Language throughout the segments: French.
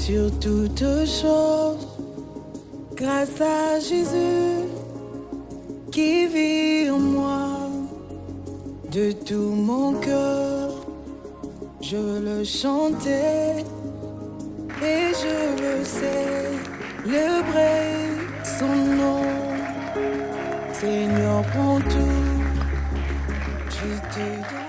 sur toute chose, grâce à Jésus qui vit en moi. De tout mon cœur, je veux le chanter et je veux célébrer son nom. Seigneur, prends tout, je te donne.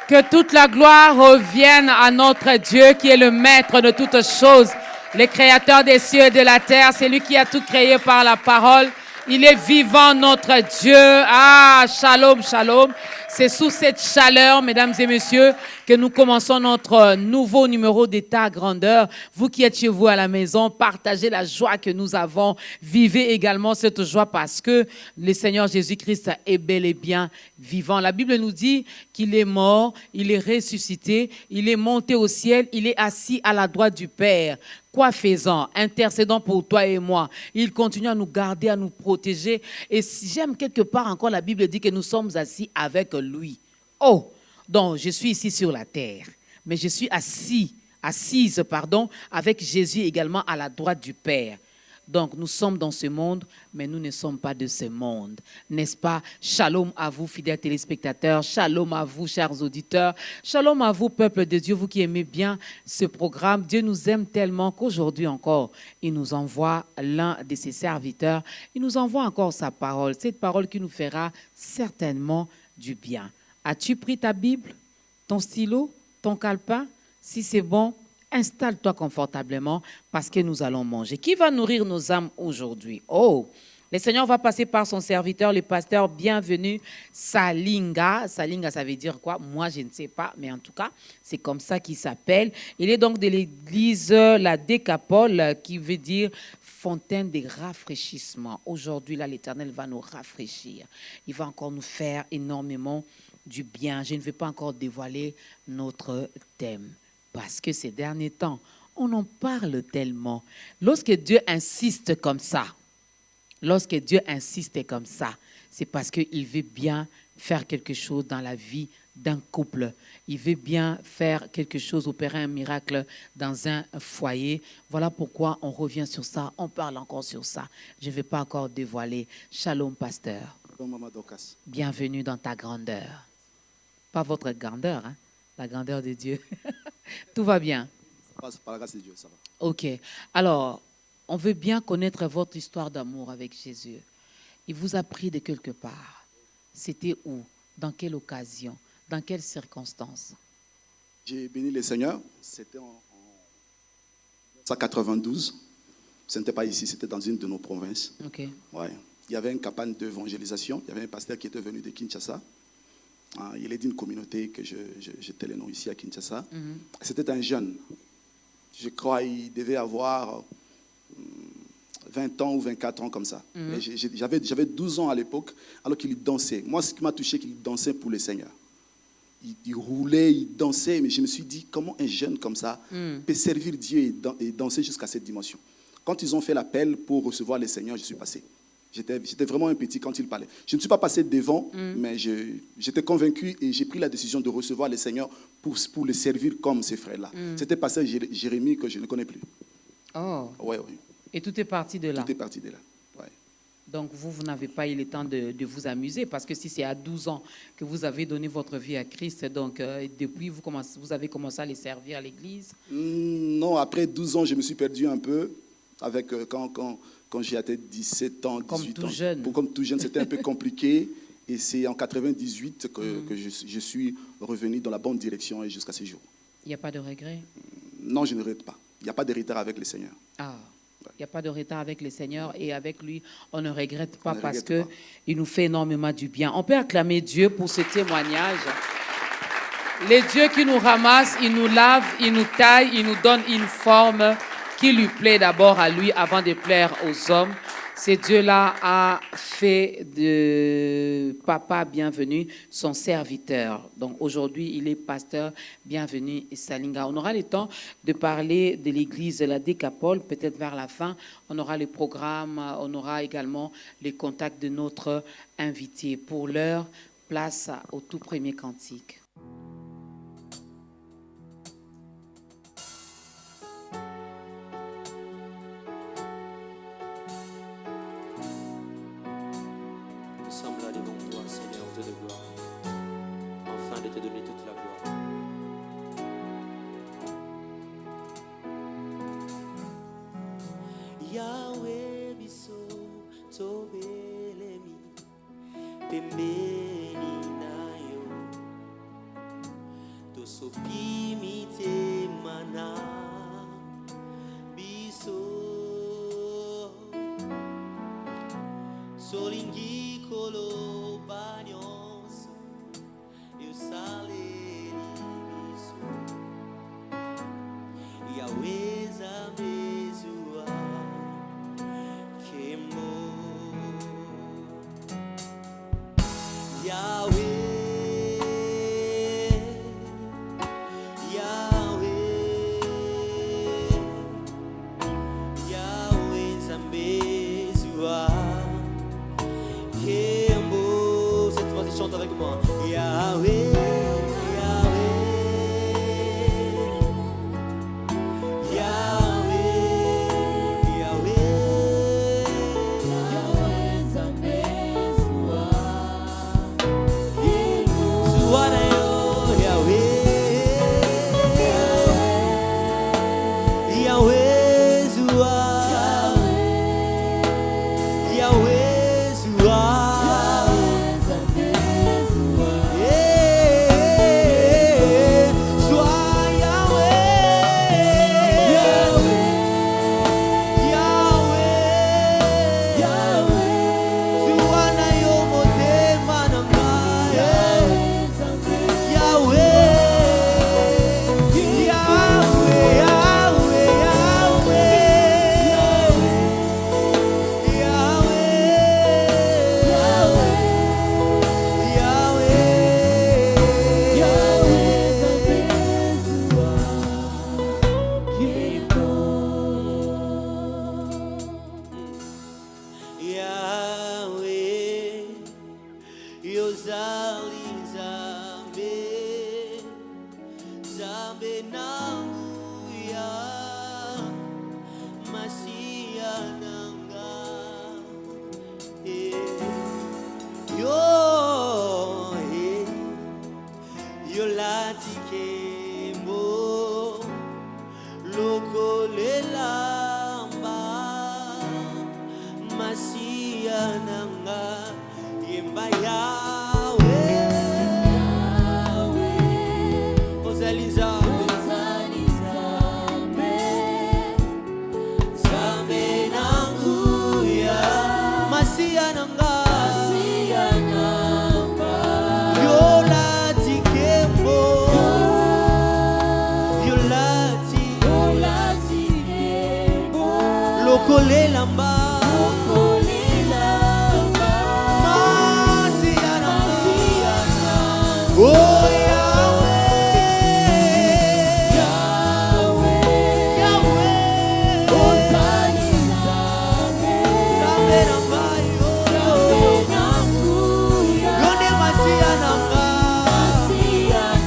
Que toute la gloire revienne à notre Dieu qui est le maître de toutes choses, le créateur des cieux et de la terre. C'est lui qui a tout créé par la parole. Il est vivant, notre Dieu. Ah, shalom, shalom. C'est sous cette chaleur, mesdames et messieurs, que nous commençons notre nouveau numéro d'État grandeur. Vous qui êtes chez vous à la maison, partagez la joie que nous avons. Vivez également cette joie parce que le Seigneur Jésus-Christ est bel et bien vivant. La Bible nous dit qu'il est mort, il est ressuscité, il est monté au ciel, il est assis à la droite du Père. Quoi faisant? Intercédant pour toi et moi. Il continue à nous garder, à nous protéger. Et j'aime quelque part encore, la Bible dit que nous sommes assis avec lui. Oh, donc je suis ici sur la terre, mais je suis assise, avec Jésus également à la droite du Père. Donc, nous sommes dans ce monde, mais nous ne sommes pas de ce monde. N'est-ce pas? Shalom à vous, fidèles téléspectateurs. Shalom à vous, chers auditeurs. Shalom à vous, peuple de Dieu, vous qui aimez bien ce programme. Dieu nous aime tellement qu'aujourd'hui encore, il nous envoie l'un de ses serviteurs. Il nous envoie encore sa parole. Cette parole qui nous fera certainement du bien. As-tu pris ta Bible, ton stylo, ton calepin? Si c'est bon, installe-toi confortablement parce que nous allons manger. Qui va nourrir nos âmes aujourd'hui? Oh, le Seigneur va passer par son serviteur, le pasteur bienvenu Salinga. Salinga, ça veut dire quoi? Moi, je ne sais pas, mais en tout cas, c'est comme ça qu'il s'appelle. Il est donc de l'église La Décapole, qui veut dire fontaine de rafraîchissement. Aujourd'hui, là, l'Éternel va nous rafraîchir. Il va encore nous faire énormément du bien. Je ne vais pas encore dévoiler notre thème. Parce que ces derniers temps, on en parle tellement. Lorsque Dieu insiste comme ça, c'est parce qu'il veut bien faire quelque chose dans la vie d'un couple. Il veut bien faire quelque chose, opérer un miracle dans un foyer. Voilà pourquoi on revient sur ça, on parle encore sur ça. Je ne vais pas encore dévoiler. Shalom, pasteur. Bienvenue dans ta grandeur. Pas votre grandeur, hein? La grandeur de Dieu. Tout va bien? Par la grâce de Dieu, ça va. Ok. Alors, on veut bien connaître votre histoire d'amour avec Jésus. Il vous a pris de quelque part. C'était où? Dans quelle occasion? Dans quelles circonstances? J'ai béni le Seigneur. C'était en 1992. Ce n'était pas ici, c'était dans une de nos provinces. Ok. Ouais. Il y avait une campagne d'évangélisation. Il y avait un pasteur qui était venu de Kinshasa. Il est d'une communauté que j'étais le nom ici à Kinshasa. C'était un jeune. Je crois qu'il devait avoir 20 ans ou 24 ans comme ça. Mais j'avais 12 ans à l'époque, alors qu'il dansait. Moi, ce qui m'a touché, c'est qu'il dansait pour le Seigneur. Il roulait, il dansait, mais je me suis dit, comment un jeune comme ça peut servir Dieu et danser jusqu'à cette dimension? Quand ils ont fait l'appel pour recevoir le Seigneur, je suis passé. J'étais vraiment un petit quand il parlait. Je ne suis pas passé devant, mais j'étais convaincu et j'ai pris la décision de recevoir le Seigneur pour le servir comme ces frères-là. C'était pasteur Jérémie que je ne connais plus. Oh. Ouais. Et tout est parti de là. Tout est parti de là. Ouais. Donc vous n'avez pas eu le temps de vous amuser parce que si c'est à 12 ans que vous avez donné votre vie à Christ, donc depuis vous avez commencé à les servir à l'église? Non, après 12 ans, je me suis perdu un peu avec quand j'ai atteint 17 ans, 18 comme tout ans. Jeune. Comme tout jeune, c'était un peu compliqué. Et c'est en 98 que je suis revenu dans la bonne direction et jusqu'à ce jour. Il n'y a pas de regret? Non, je ne regrette pas. Il n'y a pas de retard avec le Seigneur. Ah, il n'y a pas de retard avec le Seigneur et avec lui, on ne regrette pas parce qu'il nous fait énormément du bien. On peut acclamer Dieu pour ce témoignage. Le Dieu qui nous ramasse, il nous lave, il nous taille, il nous donne une forme qui lui plaît d'abord à lui avant de plaire aux hommes. Ce Dieu-là a fait de Papa Bienvenu son serviteur. Donc aujourd'hui, il est pasteur Bienvenu Salinga. On aura le temps de parler de l'église de la Décapole, peut-être vers la fin. On aura le programme, on aura également les contacts de notre invité. Pour l'heure, place au tout premier cantique. Yahweh biso tobelemi pembeni na yo tosopi mitema na biso solingi koloba nyonso yosaleli biso Yahweh Nzambe zwa kembo Yahweh Yahweh Nzambe zwa kembo. Cette fois, tu chantes avec moi. Yahweh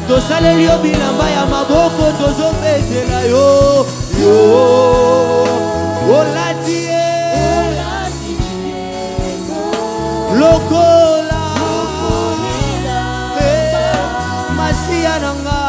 tosaleli yo bilamba ya maboko tozopetela yo olati ye lokola masiya na nga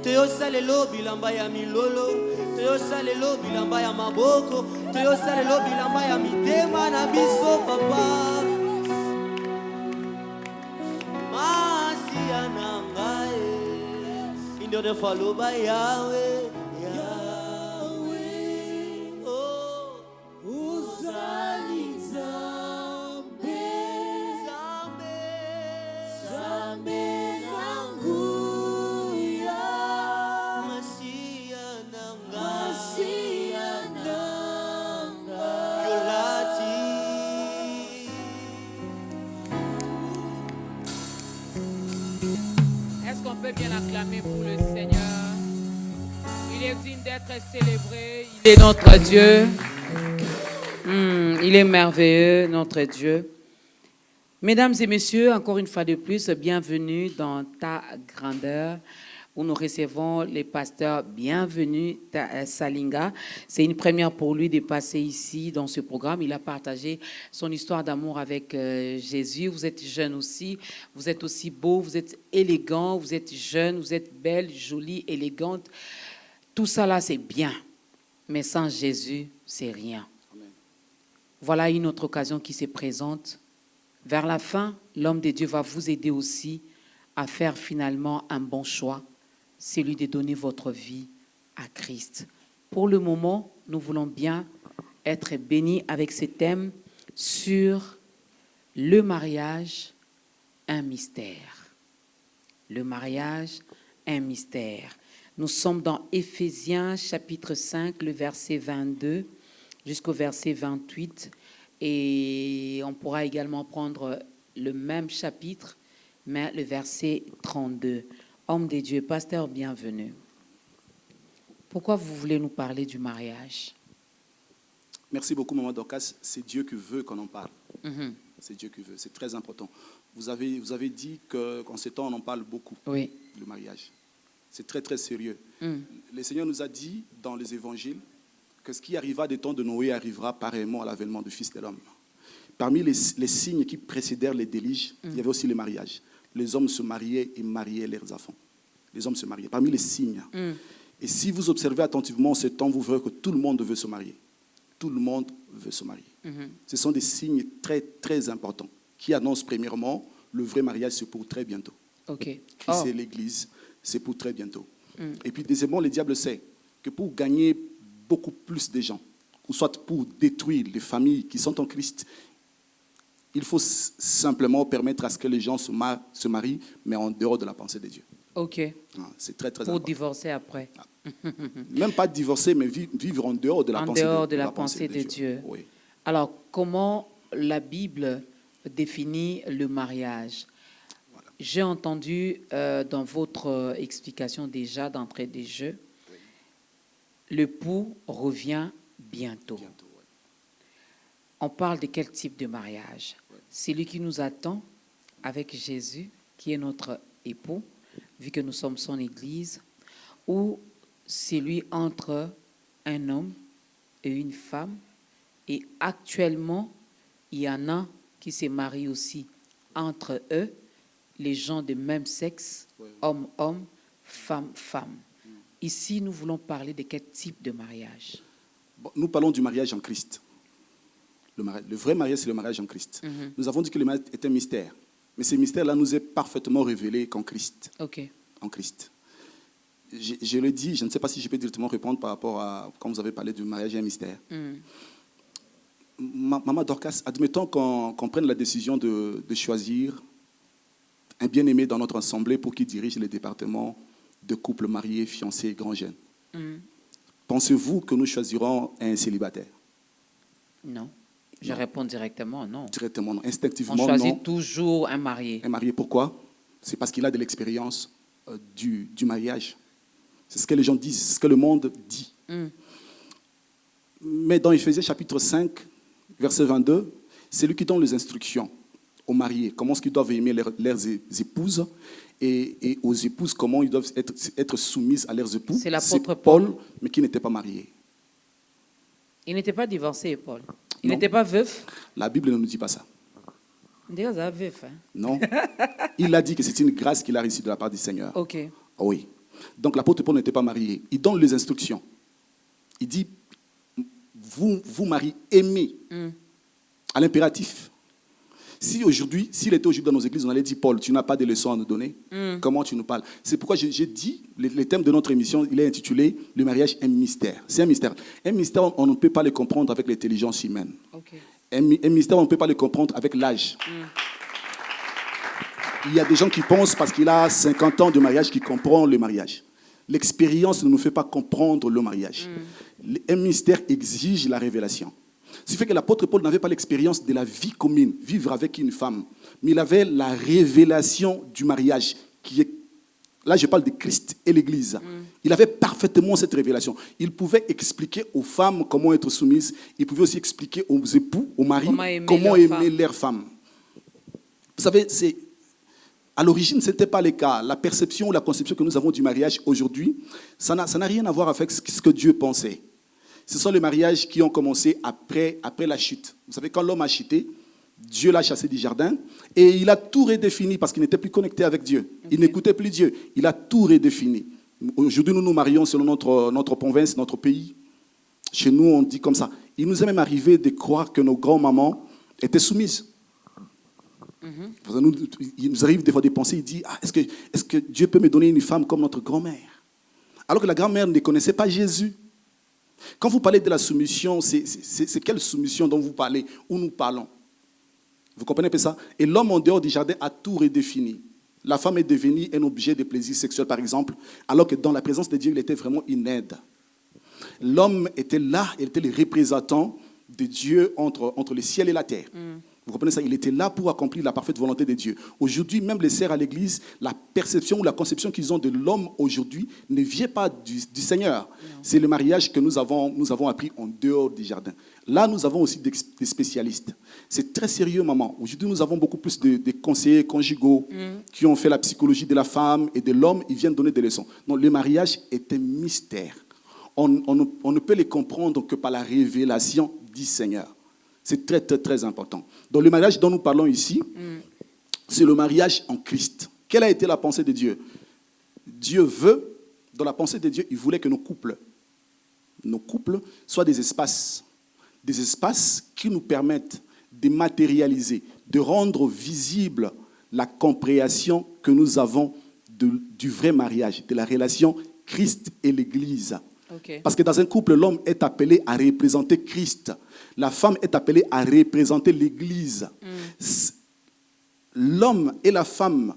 toyosalelo bilamba ya milolo toyosalelo bilamba ya maboko toyosalelo bilamba ya mitema na biso papa masiya na ngai indio de faloba Yahweh Yahweh oh uzali Nzambe acclamer pour le Seigneur. Il est digne d'être célébré. Il est notre Dieu. Il est merveilleux, notre Dieu. Mesdames et messieurs, encore une fois de plus, bienvenue dans Ta Grandeur, où nous recevons les pasteurs. Bienvenue, Salinga. C'est une première pour lui de passer ici dans ce programme. Il a partagé son histoire d'amour avec Jésus. Vous êtes jeune aussi, vous êtes aussi beau, vous êtes élégant, vous êtes jeune, vous êtes belle, jolie, élégante. Tout ça là, c'est bien. Mais sans Jésus, c'est rien. Amen. Voilà une autre occasion qui se présente. Vers la fin, l'homme de Dieu va vous aider aussi à faire finalement un bon choix, celui de donner votre vie à Christ. Pour le moment, nous voulons bien être bénis avec ce thème sur le mariage, un mystère. Le mariage, un mystère. Nous sommes dans Éphésiens chapitre 5, le verset 22 jusqu'au verset 28. Et on pourra également prendre le même chapitre, mais le verset 32. Homme de Dieu, pasteur, bienvenue. Pourquoi vous voulez nous parler du mariage? Merci beaucoup, Maman Dorcas. C'est Dieu qui veut qu'on en parle. C'est Dieu qui veut. C'est très important. Vous avez dit qu'en ces temps, on en parle beaucoup, Oui. le mariage. C'est très, très sérieux. Le Seigneur nous a dit dans les évangiles que ce qui arriva des temps de Noé arrivera pareillement à l'avènement du Fils de l'homme. Parmi les signes qui précédèrent les déluges, il y avait aussi les mariages. Les hommes se mariaient et mariaient leurs enfants. Les hommes se mariaient. Parmi les signes. Et si vous observez attentivement ce temps, vous verrez que tout le monde veut se marier. Tout le monde veut se marier. Ce sont des signes très, très importants qui annoncent premièrement le vrai mariage, c'est pour très bientôt. OK. C'est l'Église, c'est pour très bientôt. Et puis deuxièmement, le diable sait que pour gagner beaucoup plus de gens, ou soit pour détruire les familles qui sont en Christ, il faut simplement permettre à ce que les gens se marient, mais en dehors de la pensée de Dieu. OK. C'est très, très Pour important. divorcer après. Même pas divorcer, mais vivre en dehors de la pensée de Dieu. Oui. Alors, comment la Bible définit le mariage? Voilà. J'ai entendu dans votre explication déjà d'entrée des jeux, l'époux revient bientôt. Ouais. On parle de quel type de mariage? Celui qui nous attend avec Jésus, qui est notre époux, vu que nous sommes son Église, ou celui entre un homme et une femme. Et actuellement, il y en a qui se marient aussi entre eux, les gens de même sexe, homme-homme, femme-femme. Ici, nous voulons parler de quel type de mariage? Bon, nous parlons du mariage en Christ. Le vrai mariage, c'est le mariage en Christ. Nous avons dit que le mariage est un mystère. Mais ce mystère-là nous est parfaitement révélé qu'en Christ. OK. En Christ. Je le dis, je ne sais pas si je peux directement répondre par rapport à quand vous avez parlé du mariage et un mystère. Maman Dorcas, admettons qu'on prenne la décision de choisir un bien-aimé dans notre assemblée pour qu'il dirige le département de couples mariés, fiancés, grands jeunes. Pensez-vous que nous choisirons un célibataire? Non. Je réponds directement non. Directement non. Instinctivement non. On choisit toujours un marié. Un marié, pourquoi? C'est parce qu'il a de l'expérience du mariage. C'est ce que les gens disent, c'est ce que le monde dit. Mais dans Éphésiens chapitre 5, verset 22, c'est lui qui donne les instructions aux mariés, comment est-ce qu'ils doivent aimer leurs épouses, et aux épouses, comment ils doivent être soumises à leurs époux. C'est l'apôtre Paul, mais qui n'était pas marié. Il n'était pas divorcé, Paul. Il Non. n'était pas veuf. La Bible ne nous dit pas ça. D'ailleurs, ça veuf. Hein? Non. Il a dit que c'est une grâce qu'il a reçue de la part du Seigneur. OK. Oui. Donc l'apôtre Paul n'était pas marié. Il donne les instructions. Il dit, vous mariez, aimez. À l'impératif. S'il était aujourd'hui dans nos églises, on allait dire, Paul, tu n'as pas de leçons à nous donner. Comment tu nous parles? C'est pourquoi j'ai dit, le thème de notre émission, il est intitulé « Le mariage, un mystère ». C'est un mystère. Un mystère, on ne peut pas le comprendre avec l'intelligence humaine. Okay. Un mystère, on ne peut pas le comprendre avec l'âge. Il y a des gens qui pensent, parce qu'il a 50 ans de mariage, qu'il comprend le mariage. L'expérience ne nous fait pas comprendre le mariage. Un mystère exige la révélation. Ce qui fait que l'apôtre Paul n'avait pas l'expérience de la vie commune, vivre avec une femme. Mais il avait la révélation du mariage, qui est là je parle de Christ et l'Église. Il avait parfaitement cette révélation. Il pouvait expliquer aux femmes comment être soumises. Il pouvait aussi expliquer aux époux, aux maris, comment aimer leurs femmes. Vous savez, à l'origine, ce n'était pas le cas. La perception ou la conception que nous avons du mariage aujourd'hui, ça n'a rien à voir avec ce que Dieu pensait. Ce sont les mariages qui ont commencé après la chute. Vous savez, quand l'homme a chuté, Dieu l'a chassé du jardin et il a tout redéfini parce qu'il n'était plus connecté avec Dieu. Il n'écoutait plus Dieu. Il a tout redéfini. Aujourd'hui, nous nous marions selon notre province, notre pays. Chez nous, on dit comme ça. Il nous est même arrivé de croire que nos grands-mamans étaient soumises. Il nous arrive des fois de penser, il dit, est-ce que Dieu peut me donner une femme comme notre grand-mère? Alors que la grand-mère ne connaissait pas Jésus. Quand vous parlez de la soumission, c'est quelle soumission dont vous parlez, où nous parlons? Vous comprenez un peu ça? Et l'homme en dehors du jardin a tout redéfini. La femme est devenue un objet de plaisir sexuel, par exemple, alors que dans la présence de Dieu, il était vraiment une aide. L'homme était là, il était le représentant de Dieu entre le ciel et la terre. Vous comprenez ça? Il était là pour accomplir la parfaite volonté de Dieu. Aujourd'hui, même les sœurs à l'église, la perception ou la conception qu'ils ont de l'homme aujourd'hui ne vient pas du Seigneur. C'est le mariage que nous avons appris en dehors du jardin. Là, nous avons aussi des spécialistes. C'est très sérieux, maman. Aujourd'hui, nous avons beaucoup plus de conseillers conjugaux qui ont fait la psychologie de la femme et de l'homme. Ils viennent donner des leçons. Donc, le mariage est un mystère. On ne peut les comprendre que par la révélation du Seigneur. C'est très, très, très important. Donc, le mariage dont nous parlons ici, c'est le mariage en Christ. Quelle a été la pensée de Dieu? Dieu veut, dans la pensée de Dieu, il voulait que nos couples soient des espaces qui nous permettent de matérialiser, de rendre visible la compréhension que nous avons du vrai mariage, de la relation Christ et l'Église. Okay. Parce que dans un couple, l'homme est appelé à représenter Christ. La femme est appelée à représenter l'Église. L'homme et la femme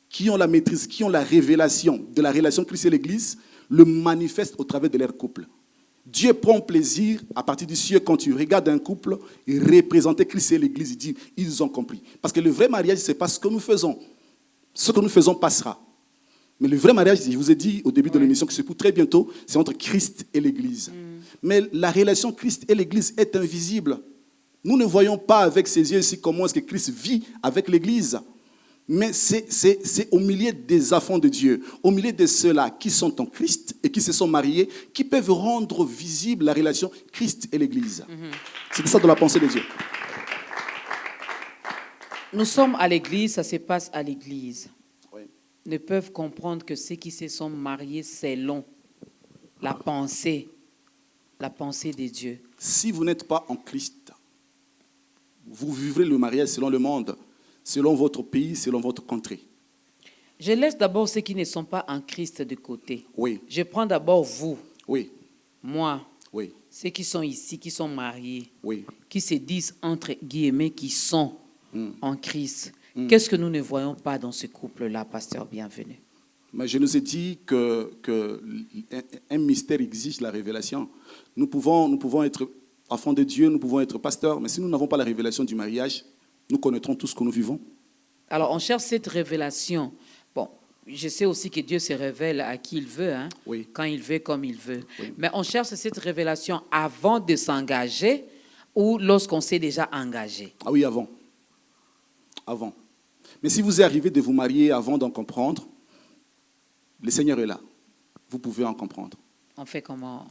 qui ont la maîtrise, qui ont la révélation de la relation Christ et l'Église, le manifestent au travers de leur couple. Dieu prend plaisir à partir du ciel quand tu regardes un couple et représenter Christ et l'Église. Il dit, ils ont compris. Parce que le vrai mariage, ce n'est pas ce que nous faisons. Ce que nous faisons passera. Mais le vrai mariage, je vous ai dit au début de l'émission que c'est pour très bientôt, c'est entre Christ et l'Église. Mais la relation Christ et l'Église est invisible. Nous ne voyons pas avec ses yeux ici comment est-ce que Christ vit avec l'Église. Mais c'est au milieu des enfants de Dieu, au milieu de ceux-là qui sont en Christ et qui se sont mariés, qui peuvent rendre visible la relation Christ et l'Église. C'est ça de la pensée de Dieu. Nous sommes à l'Église, ça se passe à l'Église. Ne peuvent comprendre que ceux qui se sont mariés selon la pensée de Dieu. Si vous n'êtes pas en Christ, vous vivrez le mariage selon le monde, selon votre pays, selon votre contrée. Je laisse d'abord ceux qui ne sont pas en Christ de côté. Oui. Je prends d'abord vous. Oui. Moi. Oui. Ceux qui sont ici, qui sont mariés. Oui. Qui se disent, entre guillemets, qui sont en Christ. Qu'est-ce que nous ne voyons pas dans ce couple-là, pasteur Bienvenu? Mais je nous ai dit qu'un mystère exige la révélation. Nous pouvons être enfants de Dieu, nous pouvons être pasteurs, mais si nous n'avons pas la révélation du mariage, nous connaîtrons tout ce que nous vivons. Alors, on cherche cette révélation. Bon, je sais aussi que Dieu se révèle à qui il veut, hein, quand il veut, comme il veut. Oui. Mais on cherche cette révélation avant de s'engager ou lorsqu'on s'est déjà engagé? Ah oui, avant. Avant. Mais si vous arrivez de vous marier avant d'en comprendre, le Seigneur est là. Vous pouvez en comprendre. On fait comment?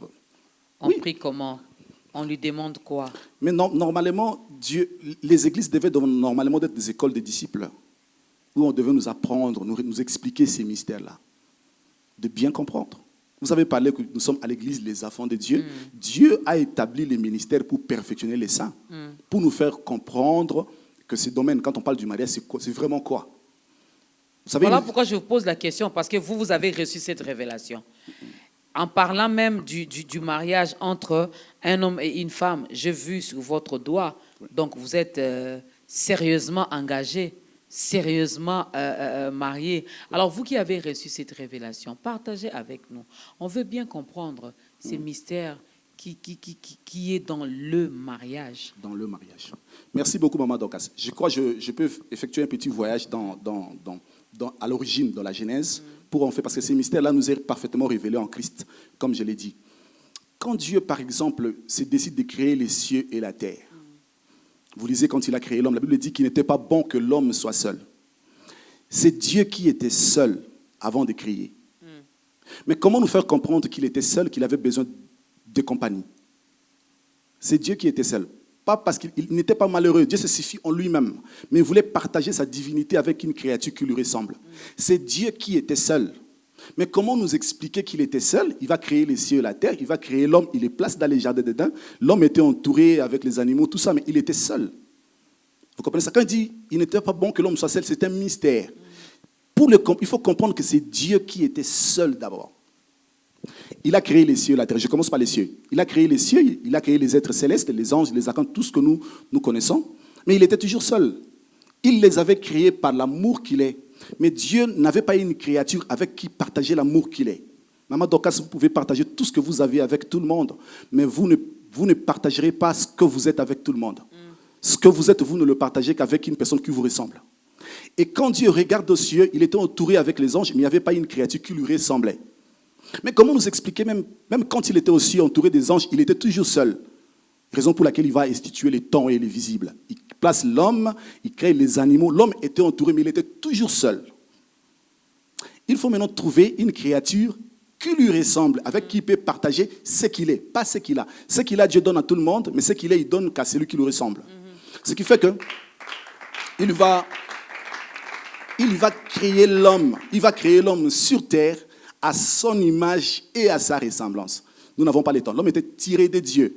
On prie comment? On lui demande quoi? Mais normalement, les églises devaient normalement être des écoles de disciples où on devait nous apprendre, nous expliquer ces mystères-là, de bien comprendre. Vous avez parlé que nous sommes à l'église les enfants de Dieu. Dieu a établi les ministères pour perfectionner les saints, pour nous faire comprendre que ce domaine, quand on parle du mariage, c'est vraiment quoi? Vous savez, voilà pourquoi je vous pose la question, parce que vous avez reçu cette révélation. En parlant même du mariage entre un homme et une femme, j'ai vu sur votre doigt, donc vous êtes sérieusement engagé, sérieusement marié. Alors vous qui avez reçu cette révélation, partagez avec nous. On veut bien comprendre ces mystères qui est dans le mariage. Dans le mariage. Merci beaucoup, Maman Dorcas. Je crois que je peux effectuer un petit voyage à l'origine, dans la Genèse, pour en faire, parce que ces mystères-là nous est parfaitement révélés en Christ, comme je l'ai dit. Quand Dieu, par exemple, se décide de créer les cieux et la terre, vous lisez quand il a créé l'homme, la Bible dit qu'il n'était pas bon que l'homme soit seul. C'est Dieu qui était seul avant de créer. Mais comment nous faire comprendre qu'il était seul, qu'il avait besoin de compagnie? C'est Dieu qui était seul. Pas parce qu'il n'était pas malheureux, Dieu se suffit en lui-même, mais il voulait partager sa divinité avec une créature qui lui ressemble. C'est Dieu qui était seul. Mais comment nous expliquer qu'il était seul? Il va créer les cieux et la terre, il va créer l'homme, il les place dans les jardins d'Éden. L'homme était entouré avec les animaux, tout ça, mais il était seul. Vous comprenez ça? Quand il dit il n'était pas bon que l'homme soit seul, c'est un mystère. Il faut comprendre que c'est Dieu qui était seul d'abord. Il a créé les cieux et la terre. Je commence par les cieux. Il a créé les cieux, il a créé les êtres célestes, les anges, les archanges, tout ce que nous connaissons. Mais il était toujours seul. Il les avait créés par l'amour qu'il est. Mais Dieu n'avait pas une créature avec qui partager l'amour qu'il est. Maman Dorcas, vous pouvez partager tout ce que vous avez avec tout le monde, mais vous ne partagerez pas ce que vous êtes avec tout le monde. Ce que vous êtes, vous ne le partagez qu'avec une personne qui vous ressemble. Et quand Dieu regarde aux cieux, il était entouré avec les anges, mais il n'y avait pas une créature qui lui ressemblait. Mais comment nous expliquer, même quand il était aux cieux entouré des anges, il était toujours seul. Raison pour laquelle il va instituer les temps et les visibles. Il place l'homme, il crée les animaux. L'homme était entouré, mais il était toujours seul. Il faut maintenant trouver une créature qui lui ressemble, avec qui il peut partager ce qu'il est, pas ce qu'il a. Ce qu'il a, Dieu donne à tout le monde, mais ce qu'il est, il donne qu'à celui qui lui ressemble. Ce qui fait que il va créer l'homme sur terre à son image et à sa ressemblance. Nous n'avons pas le temps. L'homme était tiré de Dieu.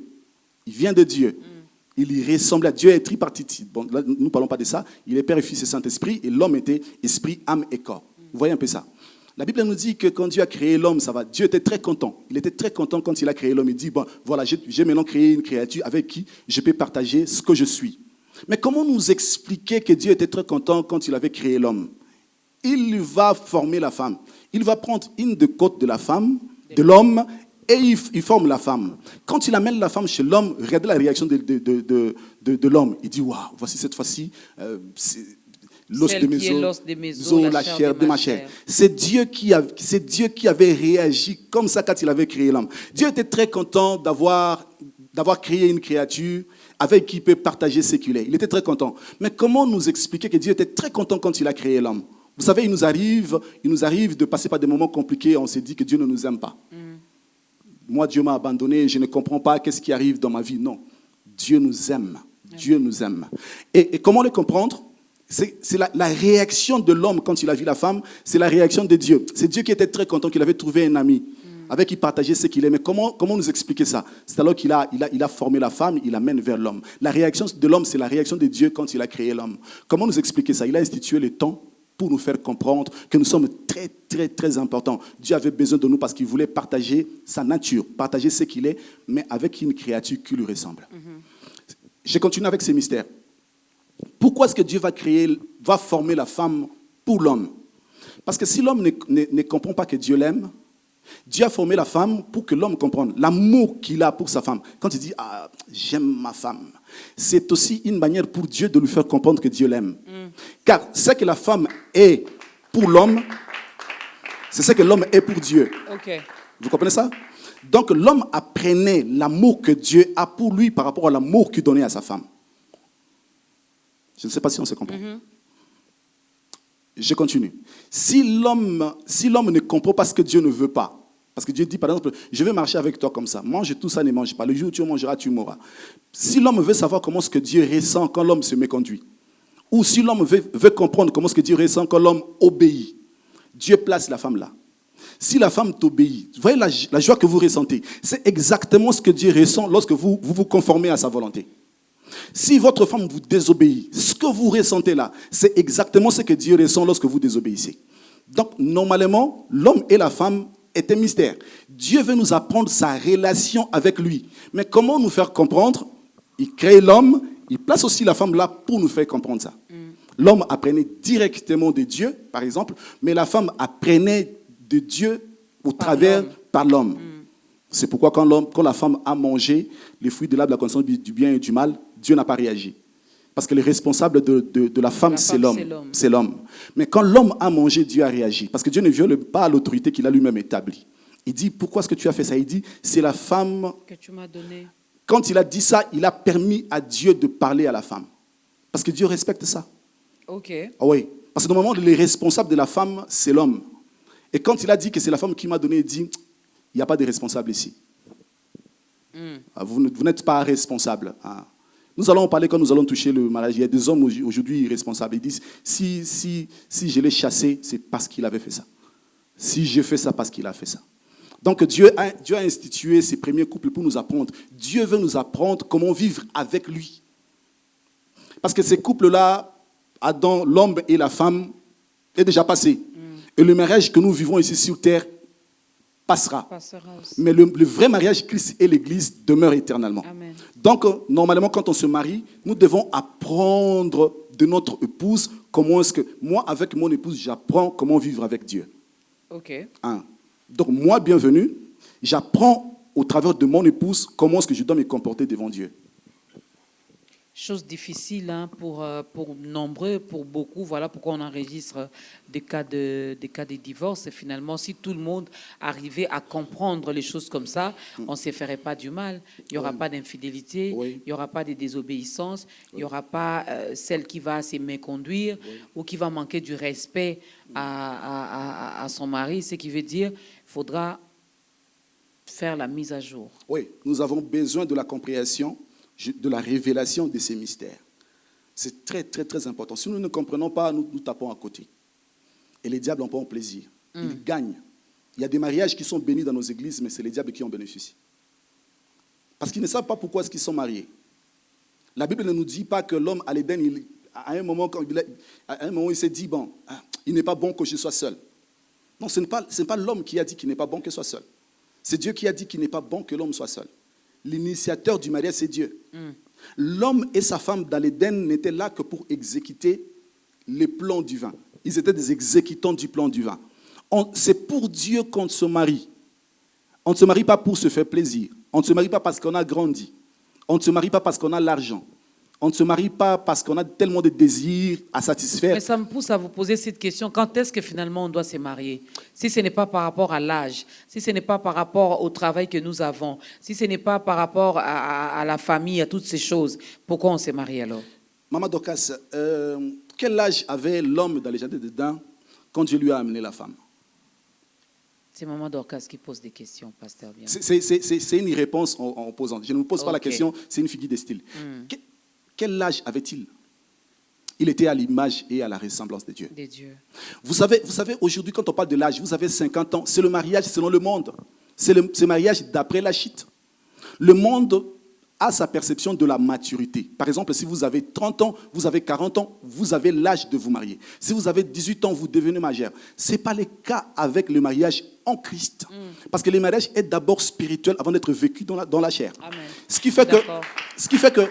Il vient de Dieu. Il y ressemble à Dieu, est tripartite. Bon, là, nous ne parlons pas de ça. Il est Père et Fils et Saint-Esprit, et l'homme était esprit, âme et corps. Vous voyez un peu ça? La Bible nous dit que quand Dieu a créé l'homme, ça va. Dieu était très content. Il était très content quand il a créé l'homme. Il dit, bon, voilà, j'ai maintenant créé une créature avec qui je peux partager ce que je suis. Mais comment nous expliquer que Dieu était très content quand il avait créé l'homme? Il va former la femme. Il va prendre une des côtes de la femme, de l'homme, et il forme la femme. Quand il amène la femme chez l'homme, regardez la réaction de l'homme. Il dit, waouh, voici cette fois-ci l'os de mes os, la chair de ma chair. C'est Dieu qui avait réagi comme ça quand il avait créé l'homme. Dieu était très content d'avoir créé une créature avec qui il peut partager ce qu'il est. Il était très content. Mais comment nous expliquer que Dieu était très content quand il a créé l'homme? Vous savez, il nous arrive de passer par des moments compliqués. On s'est dit que Dieu ne nous aime pas. Moi, Dieu m'a abandonné, je ne comprends pas qu'est-ce qui arrive dans ma vie. Non, Dieu nous aime. Dieu nous aime. Et comment le comprendre? C'est la réaction de l'homme quand il a vu la femme, c'est la réaction de Dieu. C'est Dieu qui était très content qu'il avait trouvé un ami avec qui partageait ce qu'il est. Mais comment nous expliquer ça? C'est alors qu'il a formé la femme, il l'amène vers l'homme. La réaction de l'homme, c'est la réaction de Dieu quand il a créé l'homme. Comment nous expliquer ça? Il a institué le temps pour nous faire comprendre que nous sommes très, très, très importants. Dieu avait besoin de nous parce qu'il voulait partager sa nature, partager ce qu'il est, mais avec une créature qui lui ressemble. Je continue avec ces mystères. Pourquoi est-ce que Dieu va former la femme pour l'homme? Parce que si l'homme ne comprend pas que Dieu l'aime, Dieu a formé la femme pour que l'homme comprenne l'amour qu'il a pour sa femme. Quand il dit « Ah, j'aime ma femme », c'est aussi une manière pour Dieu de lui faire comprendre que Dieu l'aime. Car ce que la femme est pour l'homme, c'est ce que l'homme est pour Dieu. Okay. Vous comprenez ça? Donc l'homme apprenait l'amour que Dieu a pour lui par rapport à l'amour qu'il donnait à sa femme. Je ne sais pas si on se comprend. Je continue. Si l'homme ne comprend pas ce que Dieu ne veut pas, parce que Dieu dit par exemple, je vais marcher avec toi comme ça, mange tout ça, ne mange pas. Le jour où tu mangeras, tu mourras. Si l'homme veut savoir comment ce que Dieu ressent quand l'homme se méconduit, ou si l'homme veut comprendre comment ce que Dieu ressent quand l'homme obéit, Dieu place la femme là. Si la femme t'obéit, vous voyez la joie que vous ressentez, c'est exactement ce que Dieu ressent lorsque vous vous conformez à sa volonté. Si votre femme vous désobéit, ce que vous ressentez là, c'est exactement ce que Dieu ressent lorsque vous désobéissez. Donc, normalement, l'homme et la femme est un mystère. Dieu veut nous apprendre sa relation avec lui. Mais comment nous faire comprendre? Il crée l'homme, il place aussi la femme là pour nous faire comprendre ça. L'homme apprenait directement de Dieu, par exemple, mais la femme apprenait de Dieu par l'homme. C'est pourquoi quand la femme a mangé les fruits de l'arbre de la connaissance du bien et du mal, Dieu n'a pas réagi. Parce que le responsable de la femme, c'est l'homme. l'homme. C'est l'homme. Mais quand l'homme a mangé, Dieu a réagi. Parce que Dieu ne viole pas l'autorité qu'il a lui-même établie. Il dit, pourquoi est-ce que tu as fait ça? Il dit, c'est la femme... Que tu m'as donné. Quand il a dit ça, il a permis à Dieu de parler à la femme. Parce que Dieu respecte ça. OK. Ah oui. Parce que normalement, le responsable de la femme, c'est l'homme. Et quand il a dit que c'est la femme qui m'a donné, il dit, il n'y a pas de responsable ici. Vous n'êtes pas responsable. Nous allons en parler quand nous allons toucher le mariage. Il y a des hommes aujourd'hui irresponsables. Ils disent, si je l'ai chassé, c'est parce qu'il avait fait ça. Si je fais ça, parce qu'il a fait ça. Donc Dieu a institué ces premiers couples pour nous apprendre. Dieu veut nous apprendre comment vivre avec lui. Parce que ces couples-là, Adam, l'homme et la femme, est déjà passé. Et le mariage que nous vivons ici sur terre passera. Mais le vrai mariage, Christ et l'Église, demeure éternellement. Amen. Donc, normalement, quand on se marie, nous devons apprendre de notre épouse comment est-ce que, moi, avec mon épouse, j'apprends comment vivre avec Dieu. OK. Donc, moi, bienvenue, j'apprends au travers de mon épouse comment est-ce que je dois me comporter devant Dieu. Chose difficile pour nombreux, pour beaucoup. Voilà pourquoi on enregistre des cas de divorce. Et finalement, si tout le monde arrivait à comprendre les choses comme ça, on ne se ferait pas du mal. Il n'y aura pas d'infidélité, il n'y aura pas de désobéissance, il n'y aura pas celle qui va se méconduire ou qui va manquer du respect à son mari. Ce qui veut dire qu'il faudra faire la mise à jour. Oui, nous avons besoin de la compréhension, de la révélation de ces mystères. C'est très, très, très important. Si nous ne comprenons pas, nous tapons à côté. Et les diables en prennent plaisir. Ils gagnent. Il y a des mariages qui sont bénis dans nos églises, mais c'est les diables qui en bénéficient. Parce qu'ils ne savent pas pourquoi est-ce qu'ils sont mariés. La Bible ne nous dit pas que l'homme à l'Éden, à un moment, il s'est dit, bon, il n'est pas bon que je sois seul. Non, ce n'est pas l'homme qui a dit qu'il n'est pas bon qu'il soit seul. C'est Dieu qui a dit qu'il n'est pas bon que l'homme soit seul. L'initiateur du mariage, c'est Dieu. L'homme et sa femme dans l'Éden n'étaient là que pour exécuter les plans divins. Ils étaient des exécutants du plan divin. C'est pour Dieu qu'on se marie. On ne se marie pas pour se faire plaisir. On ne se marie pas parce qu'on a grandi. On ne se marie pas parce qu'on a l'argent. On ne se marie pas parce qu'on a tellement de désirs à satisfaire. Mais ça me pousse à vous poser cette question. Quand est-ce que finalement on doit se marier? Si ce n'est pas par rapport à l'âge, si ce n'est pas par rapport au travail que nous avons, si ce n'est pas par rapport à la famille, à toutes ces choses, pourquoi on s'est marié alors? Maman Dorcas, quel âge avait l'homme dans les jardins d'Éden quand Dieu lui a amené la femme? C'est Maman Dorcas qui pose des questions, pasteur. C'est une réponse en posant. Je ne vous pose pas la question, c'est une figure de style. Quel âge avait-il? Il était à l'image et à la ressemblance de Dieu. Vous savez, aujourd'hui, quand on parle de l'âge, vous avez 50 ans, c'est le mariage selon le monde. C'est le mariage d'après la chite. Le monde a sa perception de la maturité. Par exemple, si vous avez 30 ans, vous avez 40 ans, vous avez l'âge de vous marier. Si vous avez 18 ans, vous devenez majeur. Ce n'est pas le cas avec le mariage en Christ. Parce que le mariage est d'abord spirituel avant d'être vécu dans la chair. Amen. Ce qui fait que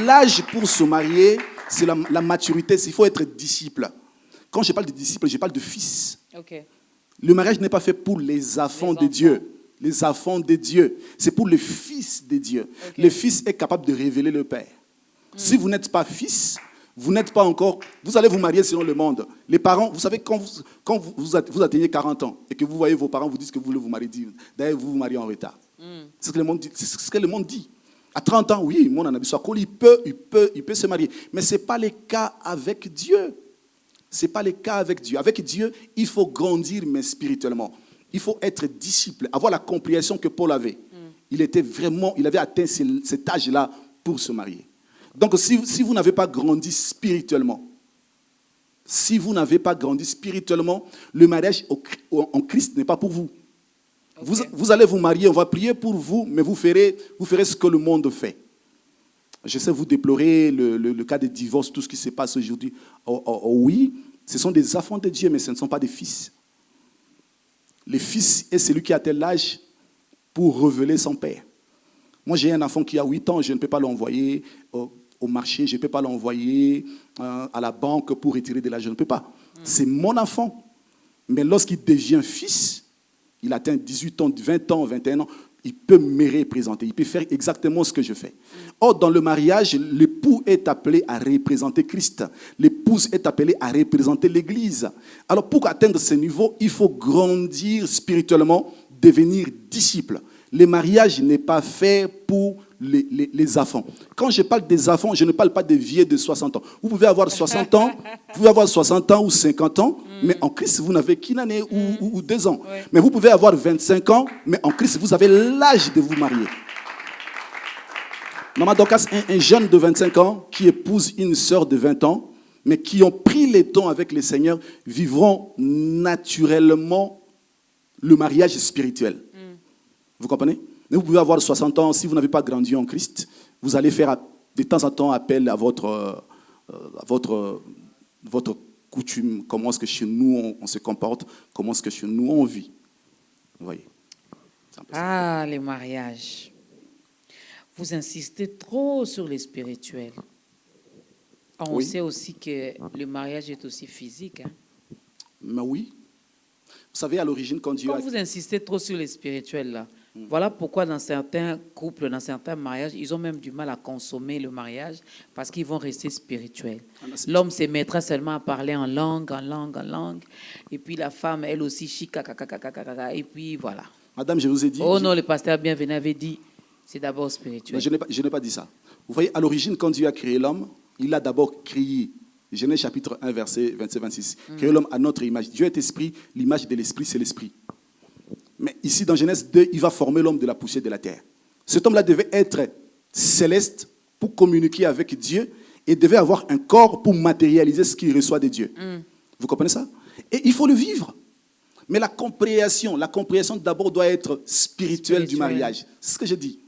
l'âge pour se marier, c'est la maturité. Il faut être disciple. Quand je parle de disciple, je parle de fils. Okay. Le mariage n'est pas fait pour les enfants de Dieu. Les enfants de Dieu. C'est pour le fils de Dieu. Okay. Le fils est capable de révéler le Père. Si vous n'êtes pas fils, vous n'êtes pas encore... Vous allez vous marier selon le monde. Les parents, vous savez, quand vous atteignez 40 ans et que vous voyez vos parents vous disent que vous voulez vous marier, d'ailleurs vous vous mariez en retard. C'est ce que le monde dit. À 30 ans, oui, mon ami Soakoli, il peut se marier. Mais ce n'est pas le cas avec Dieu. Ce n'est pas le cas avec Dieu. Avec Dieu, il faut grandir, mais spirituellement. Il faut être disciple, avoir la compréhension que Paul avait. Il avait atteint cet âge-là pour se marier. Donc, si vous n'avez pas grandi spirituellement, le mariage en Christ n'est pas pour vous. Okay. Vous allez vous marier, on va prier pour vous, mais vous ferez ce que le monde fait. Je sais, vous déplorez le cas de divorce, tout ce qui se passe aujourd'hui. Oui, ce sont des enfants de Dieu, mais ce ne sont pas des fils. Le fils est celui qui a tel âge pour révéler son père. Moi, j'ai un enfant qui a 8 ans, je ne peux pas l'envoyer au marché, je ne peux pas l'envoyer à la banque pour retirer de l'argent, je ne peux pas. C'est mon enfant. Mais lorsqu'il devient fils, il atteint 18 ans, 20 ans, 21 ans, il peut me représenter, il peut faire exactement ce que je fais. Or, dans le mariage, l'époux est appelé à représenter Christ. L'épouse est appelée à représenter l'Église. Alors, pour atteindre ce niveau, il faut grandir spirituellement, devenir disciple. Le mariage n'est pas fait pour les enfants. Quand je parle des enfants, je ne parle pas des vieux de 60 ans. Vous pouvez avoir 60 ans, vous pouvez avoir 60 ans ou 50 ans, mais en Christ, vous n'avez qu'une année ou 2 ans. Ouais. Mais vous pouvez avoir 25 ans, mais en Christ, vous avez l'âge de vous marier. Maman Dorcas, un jeune de 25 ans qui épouse une sœur de 20 ans, mais qui ont pris les temps avec le Seigneur, vivront naturellement le mariage spirituel. Vous comprenez? Mais vous pouvez avoir 60 ans, si vous n'avez pas grandi en Christ, vous allez faire de temps en temps appel à votre coutume, comment est-ce que chez nous on se comporte, comment est-ce que chez nous on vit. Vous voyez? Ah, les mariages. Vous insistez trop sur les spirituels. On Oui. sait aussi que le mariage est aussi physique. Hein. Mais oui. Vous savez, à l'origine, quand Dieu Quand a... vous insistez trop sur les spirituels, là, voilà pourquoi dans certains couples, dans certains mariages, ils ont même du mal à consommer le mariage parce qu'ils vont rester spirituels. L'homme se mettra seulement à parler en langue. Et puis la femme, elle aussi, et puis voilà. Madame, je vous ai dit... Oh non, le pasteur bienvenu avait dit, c'est d'abord spirituel. Mais je n'ai pas dit ça. Vous voyez, à l'origine, quand Dieu a créé l'homme, il a d'abord créé, Genèse chapitre 1, verset 27-26, créé l'homme à notre image. Dieu est esprit, l'image de l'esprit, c'est l'esprit. Mais ici, dans Genèse 2, il va former l'homme de la poussière de la terre. Cet homme-là devait être céleste pour communiquer avec Dieu et devait avoir un corps pour matérialiser ce qu'il reçoit de Dieu. Vous comprenez ça? Et il faut le vivre. Mais la compréhension d'abord doit être spirituelle du mariage. C'est ce que je dis.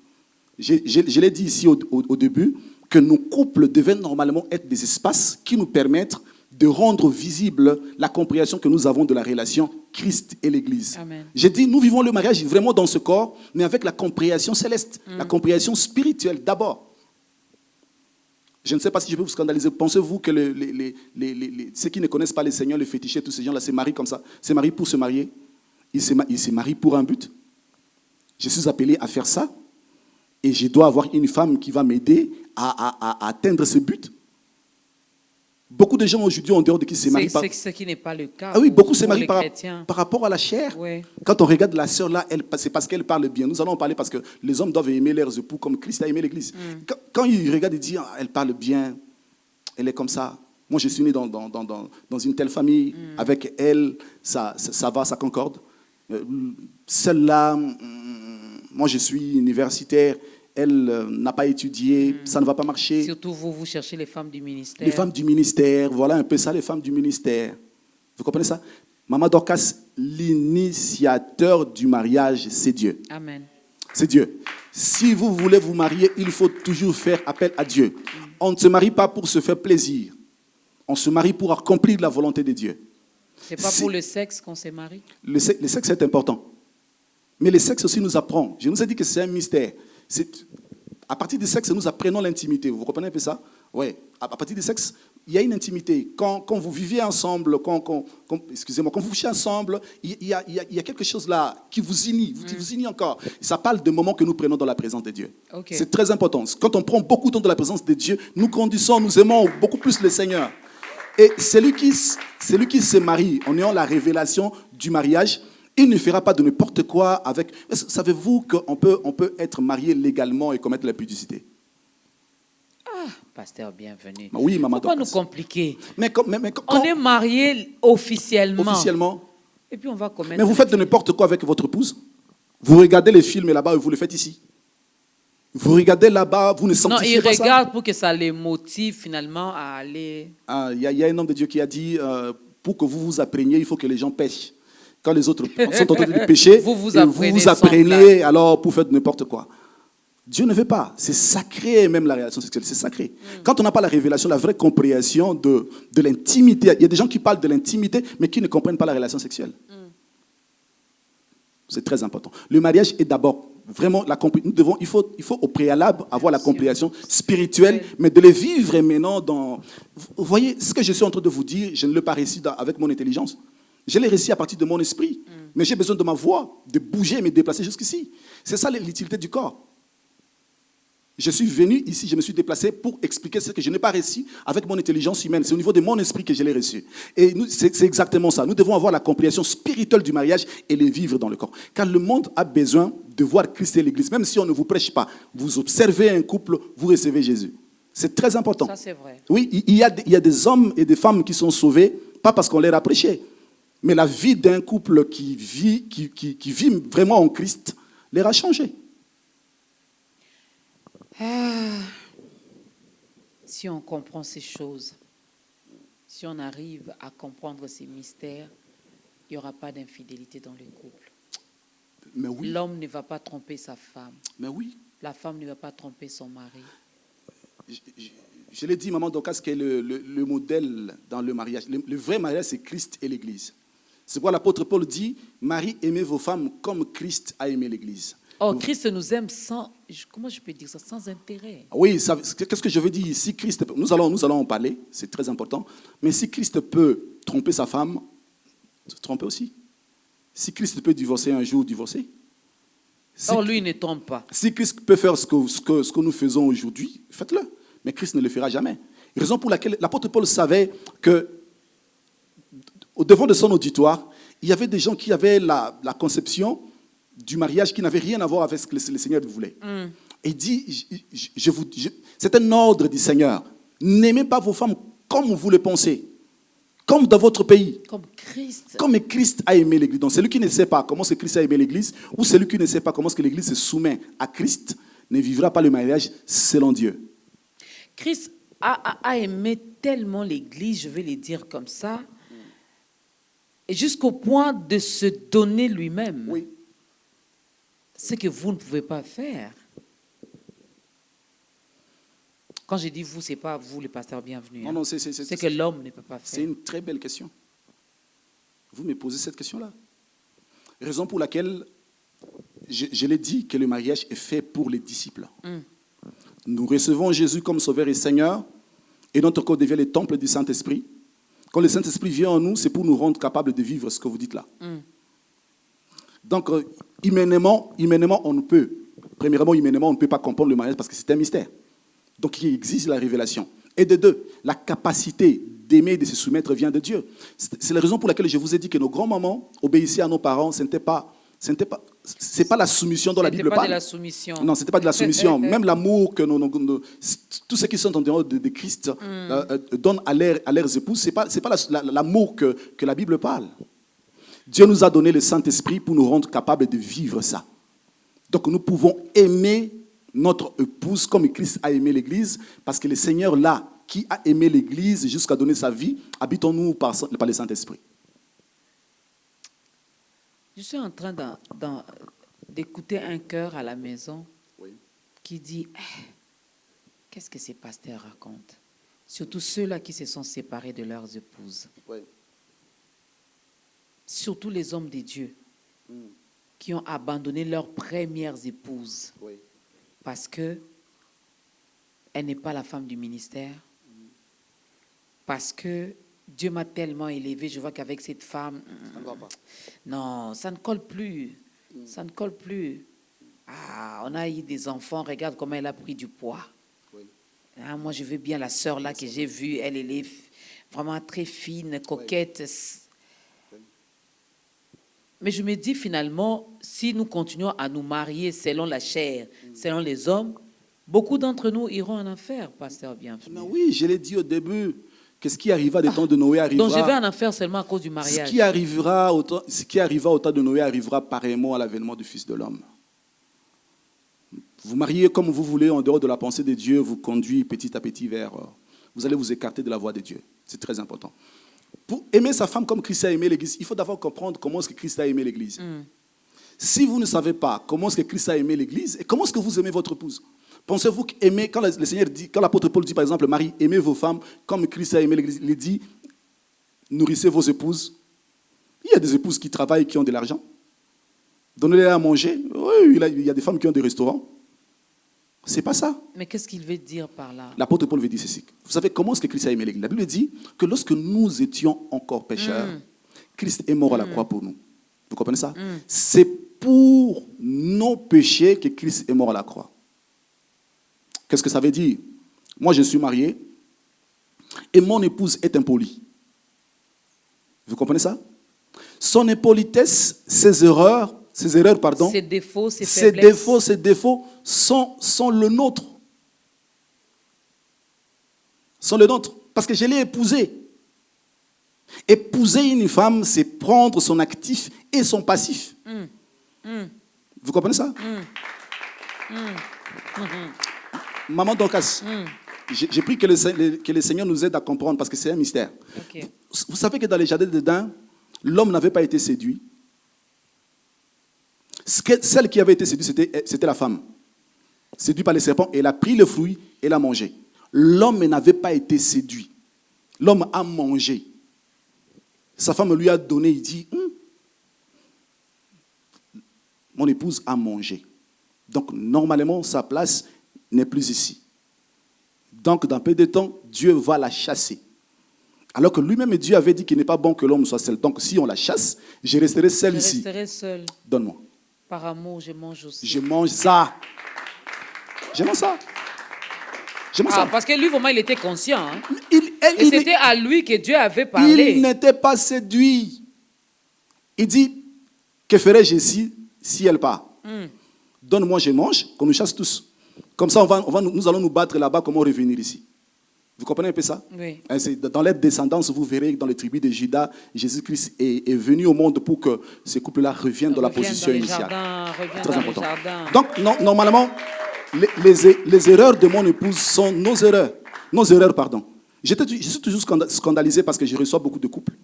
Je l'ai dit ici au début, que nos couples devaient normalement être des espaces qui nous permettent de rendre visible la compréhension que nous avons de la relation Christ et l'Église. Amen. J'ai dit, nous vivons le mariage vraiment dans ce corps, mais avec la compréhension céleste, la compréhension spirituelle d'abord. Je ne sais pas si je peux vous scandaliser. Pensez-vous que ceux qui ne connaissent pas le Seigneur, les fétichés, tous ces gens-là, se marient comme ça? Se marient pour se marier? Ils se marient pour un but? Je suis appelé à faire ça et je dois avoir une femme qui va m'aider à atteindre ce but. Beaucoup de gens aujourd'hui en dehors de qui se marient par... C'est ce qui n'est pas le cas. Ah oui, beaucoup se pour marient les par chrétiens. rapport à la chair. Ouais. Quand on regarde la sœur là, c'est parce qu'elle parle bien. Nous allons en parler parce que les hommes doivent aimer leurs époux comme Christ a aimé l'Église. Quand ils regardent, ils disent, elle parle bien, elle est comme ça. Moi, je suis né dans une telle famille. Avec elle, ça va, ça concorde. Celle-là, moi, je suis universitaire. Elle n'a pas étudié, ça ne va pas marcher. Surtout vous cherchez les femmes du ministère. Les femmes du ministère, voilà un peu ça, les femmes du ministère. Vous comprenez ça? Maman Dorcas, l'initiateur du mariage, c'est Dieu. Amen. C'est Dieu. Si vous voulez vous marier, il faut toujours faire appel à Dieu. On ne se marie pas pour se faire plaisir. On se marie pour accomplir la volonté de Dieu. C'est pas pour le sexe qu'on se marie? Le sexe est important. Mais le sexe aussi nous apprend. Je nous ai dit que c'est un mystère. À partir du sexe, nous apprenons l'intimité. Vous comprenez un peu ça? Oui. À partir du sexe, il y a une intimité. Quand vous vivez ensemble, quand vous couchez ensemble, il y a quelque chose là qui vous unit, qui vous unit encore. Ça parle de moments que nous prenons dans la présence de Dieu. Okay. C'est très important. Quand on prend beaucoup de temps dans la présence de Dieu, nous grandissons, nous aimons beaucoup plus le Seigneur. Et celui qui se marie en ayant la révélation du mariage, il ne fera pas de n'importe quoi avec... Savez-vous qu'on peut être marié légalement et commettre la pudicité? Ah, pasteur, bienvenue. Oui, maman. Faut pas nous compliquer. Mais on est mariés officiellement. Officiellement. Et puis on va commettre... Mais vous faites de n'importe quoi avec votre épouse. Vous regardez les films là-bas et vous le faites ici. Vous regardez là-bas, vous ne sanctifiez pas ça. Non, ils regardent pour que ça les motive finalement à aller... Il y a un homme de Dieu qui a dit, pour que vous vous appreniez, il faut que les gens pêchent. Quand les autres sont en train de pécher, vous apprenez alors pour faire de n'importe quoi. Dieu ne veut pas. C'est sacré même la relation sexuelle. C'est sacré. Quand on n'a pas la révélation, la vraie compréhension de l'intimité, il y a des gens qui parlent de l'intimité, mais qui ne comprennent pas la relation sexuelle. C'est très important. Le mariage est d'abord vraiment il faut au préalable avoir la compréhension spirituelle, mais de les vivre maintenant dans... Vous voyez, ce que je suis en train de vous dire, je ne l'ai pas réussi avec mon intelligence. Je l'ai réussi à partir de mon esprit. Mais j'ai besoin de ma voix, de bouger et me déplacer jusqu'ici. C'est ça l'utilité du corps. Je suis venu ici, je me suis déplacé pour expliquer ce que je n'ai pas reçu avec mon intelligence humaine. C'est au niveau de mon esprit que je l'ai reçu. Et c'est exactement ça. Nous devons avoir la compréhension spirituelle du mariage et le vivre dans le corps. Car le monde a besoin de voir Christ et l'Église. Même si on ne vous prêche pas, vous observez un couple, vous recevez Jésus. C'est très important. Ça, c'est vrai. Oui, il y a des hommes et des femmes qui sont sauvés, pas parce qu'on leur a prêché, mais la vie d'un couple qui vit vraiment en Christ leur a changé. Si on comprend ces choses, si on arrive à comprendre ces mystères, il n'y aura pas d'infidélité dans le couple. Mais oui. L'homme ne va pas tromper sa femme. Mais oui. La femme ne va pas tromper son mari. Je l'ai dit, maman Dorcas, que le modèle dans le mariage, le vrai mariage, c'est Christ et l'Église. C'est pourquoi l'apôtre Paul dit, Marie, aimez vos femmes comme Christ a aimé l'Église. Oh, Christ nous aime sans, comment je peux dire ça, sans intérêt. Oui, qu'est-ce que je veux dire? Si Christ, nous allons en parler, c'est très important, mais si Christ peut tromper sa femme, tromper aussi. Si Christ peut divorcer un jour, divorcer. Or, lui ne trompe pas. Si Christ peut faire ce que nous faisons aujourd'hui, faites-le. Mais Christ ne le fera jamais. Raison pour laquelle l'apôtre Paul savait que, au devant de son auditoire, il y avait des gens qui avaient la conception du mariage qui n'avait rien à voir avec ce que le Seigneur voulait. Et il dit, c'est un ordre du Seigneur. N'aimez pas vos femmes comme vous le pensez, comme dans votre pays. Comme Christ. Comme Christ a aimé l'Église. Donc celui qui ne sait pas comment Christ a aimé l'Église, ou celui qui ne sait pas comment l'Église se soumet à Christ, ne vivra pas le mariage selon Dieu. Christ a aimé tellement l'Église, je vais le dire comme ça, et jusqu'au point de se donner lui-même. Oui. Ce que vous ne pouvez pas faire. Quand je dis vous, ce n'est pas vous, le pasteur bienvenu. Non, non, c'est que l'homme ne peut pas faire. C'est une très belle question. Vous me posez cette question-là. Raison pour laquelle je l'ai dit que le mariage est fait pour les disciples. Nous recevons Jésus comme Sauveur et Seigneur, et notre corps devient le temple du Saint-Esprit. Quand le Saint-Esprit vient en nous, c'est pour nous rendre capables de vivre ce que vous dites là. Donc, humainement, on ne peut. Premièrement, humainement, on ne peut pas comprendre le mariage parce que c'est un mystère. Donc, il existe la révélation. Et de deux, la capacité d'aimer et de se soumettre vient de Dieu. C'est la raison pour laquelle je vous ai dit que nos grands-mamans obéissaient à nos parents. C'est pas la soumission dont la Bible parle. C'était pas de la soumission. Non, c'était pas de la soumission. Même l'amour que tous ceux qui sont en dehors de Christ donnent à leurs épouses, c'est pas l'amour que la Bible parle. Dieu nous a donné le Saint-Esprit pour nous rendre capables de vivre ça. Donc nous pouvons aimer notre épouse comme Christ a aimé l'Église, parce que le Seigneur là, qui a aimé l'Église jusqu'à donner sa vie, habite en nous par le Saint-Esprit. Je suis en train d'écouter un cœur à la maison qui dit qu'est-ce que ces pasteurs racontent? Surtout ceux-là qui se sont séparés de leurs épouses. Oui. Surtout les hommes de Dieu qui ont abandonné leurs premières épouses parce qu'elle n'est pas la femme du ministère, parce que Dieu m'a tellement élevé, je vois qu'avec cette femme, ça ne va pas. Non, ça ne colle plus. Ça ne colle plus. On a eu des enfants, regarde comment elle a pris du poids. Moi, je veux bien la sœur là que j'ai vue, elle est vraiment très fine, coquette. Mais je me dis finalement, si nous continuons à nous marier selon la chair, selon les hommes, beaucoup d'entre nous iront en enfer, pasteur bienvenu. Oui, je l'ai dit au début. Que ce qui arriva des temps de Noé arrivera. Donc je vais en enfer seulement à cause du mariage. Ce qui arriva au temps de Noé arrivera pareillement à l'avènement du Fils de l'homme. Vous mariez comme vous voulez en dehors de la pensée de Dieu, vous conduit petit à petit vers... vous allez vous écarter de la voie de Dieu. C'est très important. Pour aimer sa femme comme Christ a aimé l'Église, il faut d'abord comprendre comment est-ce que Christ a aimé l'Église. Si vous ne savez pas comment est-ce que Christ a aimé l'Église, et comment est-ce que vous aimez votre épouse? Pensez-vous qu'aimer, quand le Seigneur dit, quand l'apôtre Paul dit par exemple, Marie, aimez vos femmes comme Christ a aimé l'Église, il dit, nourrissez vos épouses. Il y a des épouses qui travaillent, qui ont de l'argent. Donnez-les à manger. Oui, il y a des femmes qui ont des restaurants. C'est pas ça. Mais qu'est-ce qu'il veut dire par là? L'apôtre Paul veut dire ceci. Vous savez comment est-ce que Christ a aimé l'Église? La Bible dit que lorsque nous étions encore pécheurs, Christ est mort à la croix pour nous. Vous comprenez ça? C'est pour nos péchés que Christ est mort à la croix. Qu'est-ce que ça veut dire? Moi, je suis marié et mon épouse est impolie. Vous comprenez ça? Son impolitesse, ses erreurs, pardon, Ses défauts, ses ses faiblesses. défauts sont le nôtre. Sont le nôtre. Parce que je l'ai épousée. Épouser une femme, c'est prendre son actif et son passif. Vous comprenez ça? Maman Dorcas, j'ai pris que le Seigneur nous aide à comprendre parce que c'est un mystère. Ok. Vous savez que dans les jardins d'Éden, l'homme n'avait pas été séduit. Celle qui avait été séduite, c'était la femme. Séduite par les serpents, elle a pris le fruit et l'a mangé. L'homme n'avait pas été séduit. L'homme a mangé. Sa femme lui a donné, il dit, mon épouse a mangé. Donc, normalement, sa place n'est plus ici. Donc, dans peu de temps, Dieu va la chasser. Alors que lui-même, Dieu avait dit qu'il n'est pas bon que l'homme soit seul. Donc, si on la chasse, je resterai seul ici. Je resterai seul. Donne-moi. Par amour, je mange aussi. Je mange ça. Je mange ça. Je mange ça. Parce que lui, vraiment, il était conscient. Hein? Et c'était à lui que Dieu avait parlé. Il n'était pas séduit. Il dit, que ferais-je ici si elle part? Donne-moi, je mange, qu'on nous chasse tous. Comme ça, nous allons nous battre là-bas, comment revenir ici? Vous comprenez un peu ça? Oui. Dans les descendances, vous verrez que dans les tribus de Juda, Jésus-Christ est venu au monde pour que ces couples-là reviennent dans la position initiale. Très important. Donc, normalement, les erreurs de mon épouse sont nos erreurs. Nos erreurs, pardon. Je suis toujours scandalisé parce que je reçois beaucoup de couples.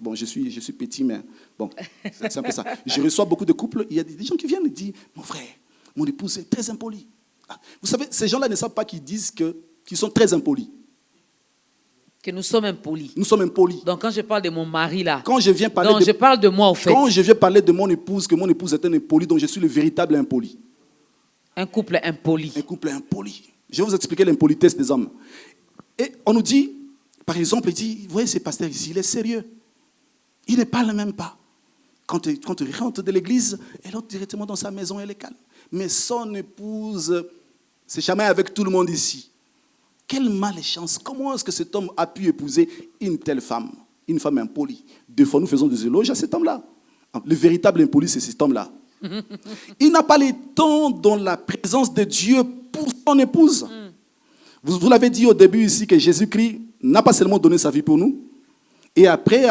Bon, je suis petit, mais bon, c'est un peu ça. Je reçois beaucoup de couples. Il y a des gens qui viennent et disent, mon frère, mon épouse est très impolie. Vous savez, ces gens-là ne savent pas qu'ils disent qu'ils sont très impolis. Que nous sommes impolis. Nous sommes impolis. Donc quand je parle de mon mari là, quand je viens parler je parle de moi au fait. Quand je viens parler de mon épouse, que mon épouse est un impoli, donc je suis le véritable impoli. Un couple impoli. Un couple impoli. Je vais vous expliquer l'impolitesse des hommes. Et on nous dit, par exemple, il dit, vous voyez ce pasteur ici, il est sérieux. Il ne parle même pas. Quand il rentre de l'église, elle entre directement dans sa maison, elle est calme. Mais son épouse se chamaille avec tout le monde ici. Quelle malchance. Comment est-ce que cet homme a pu épouser une telle femme, une femme impolie? Des fois, nous faisons des éloges à cet homme-là. Le véritable impoli, c'est cet homme-là. Il n'a pas le temps dans la présence de Dieu pour son épouse. Vous l'avez dit au début ici que Jésus-Christ n'a pas seulement donné sa vie pour nous. Et après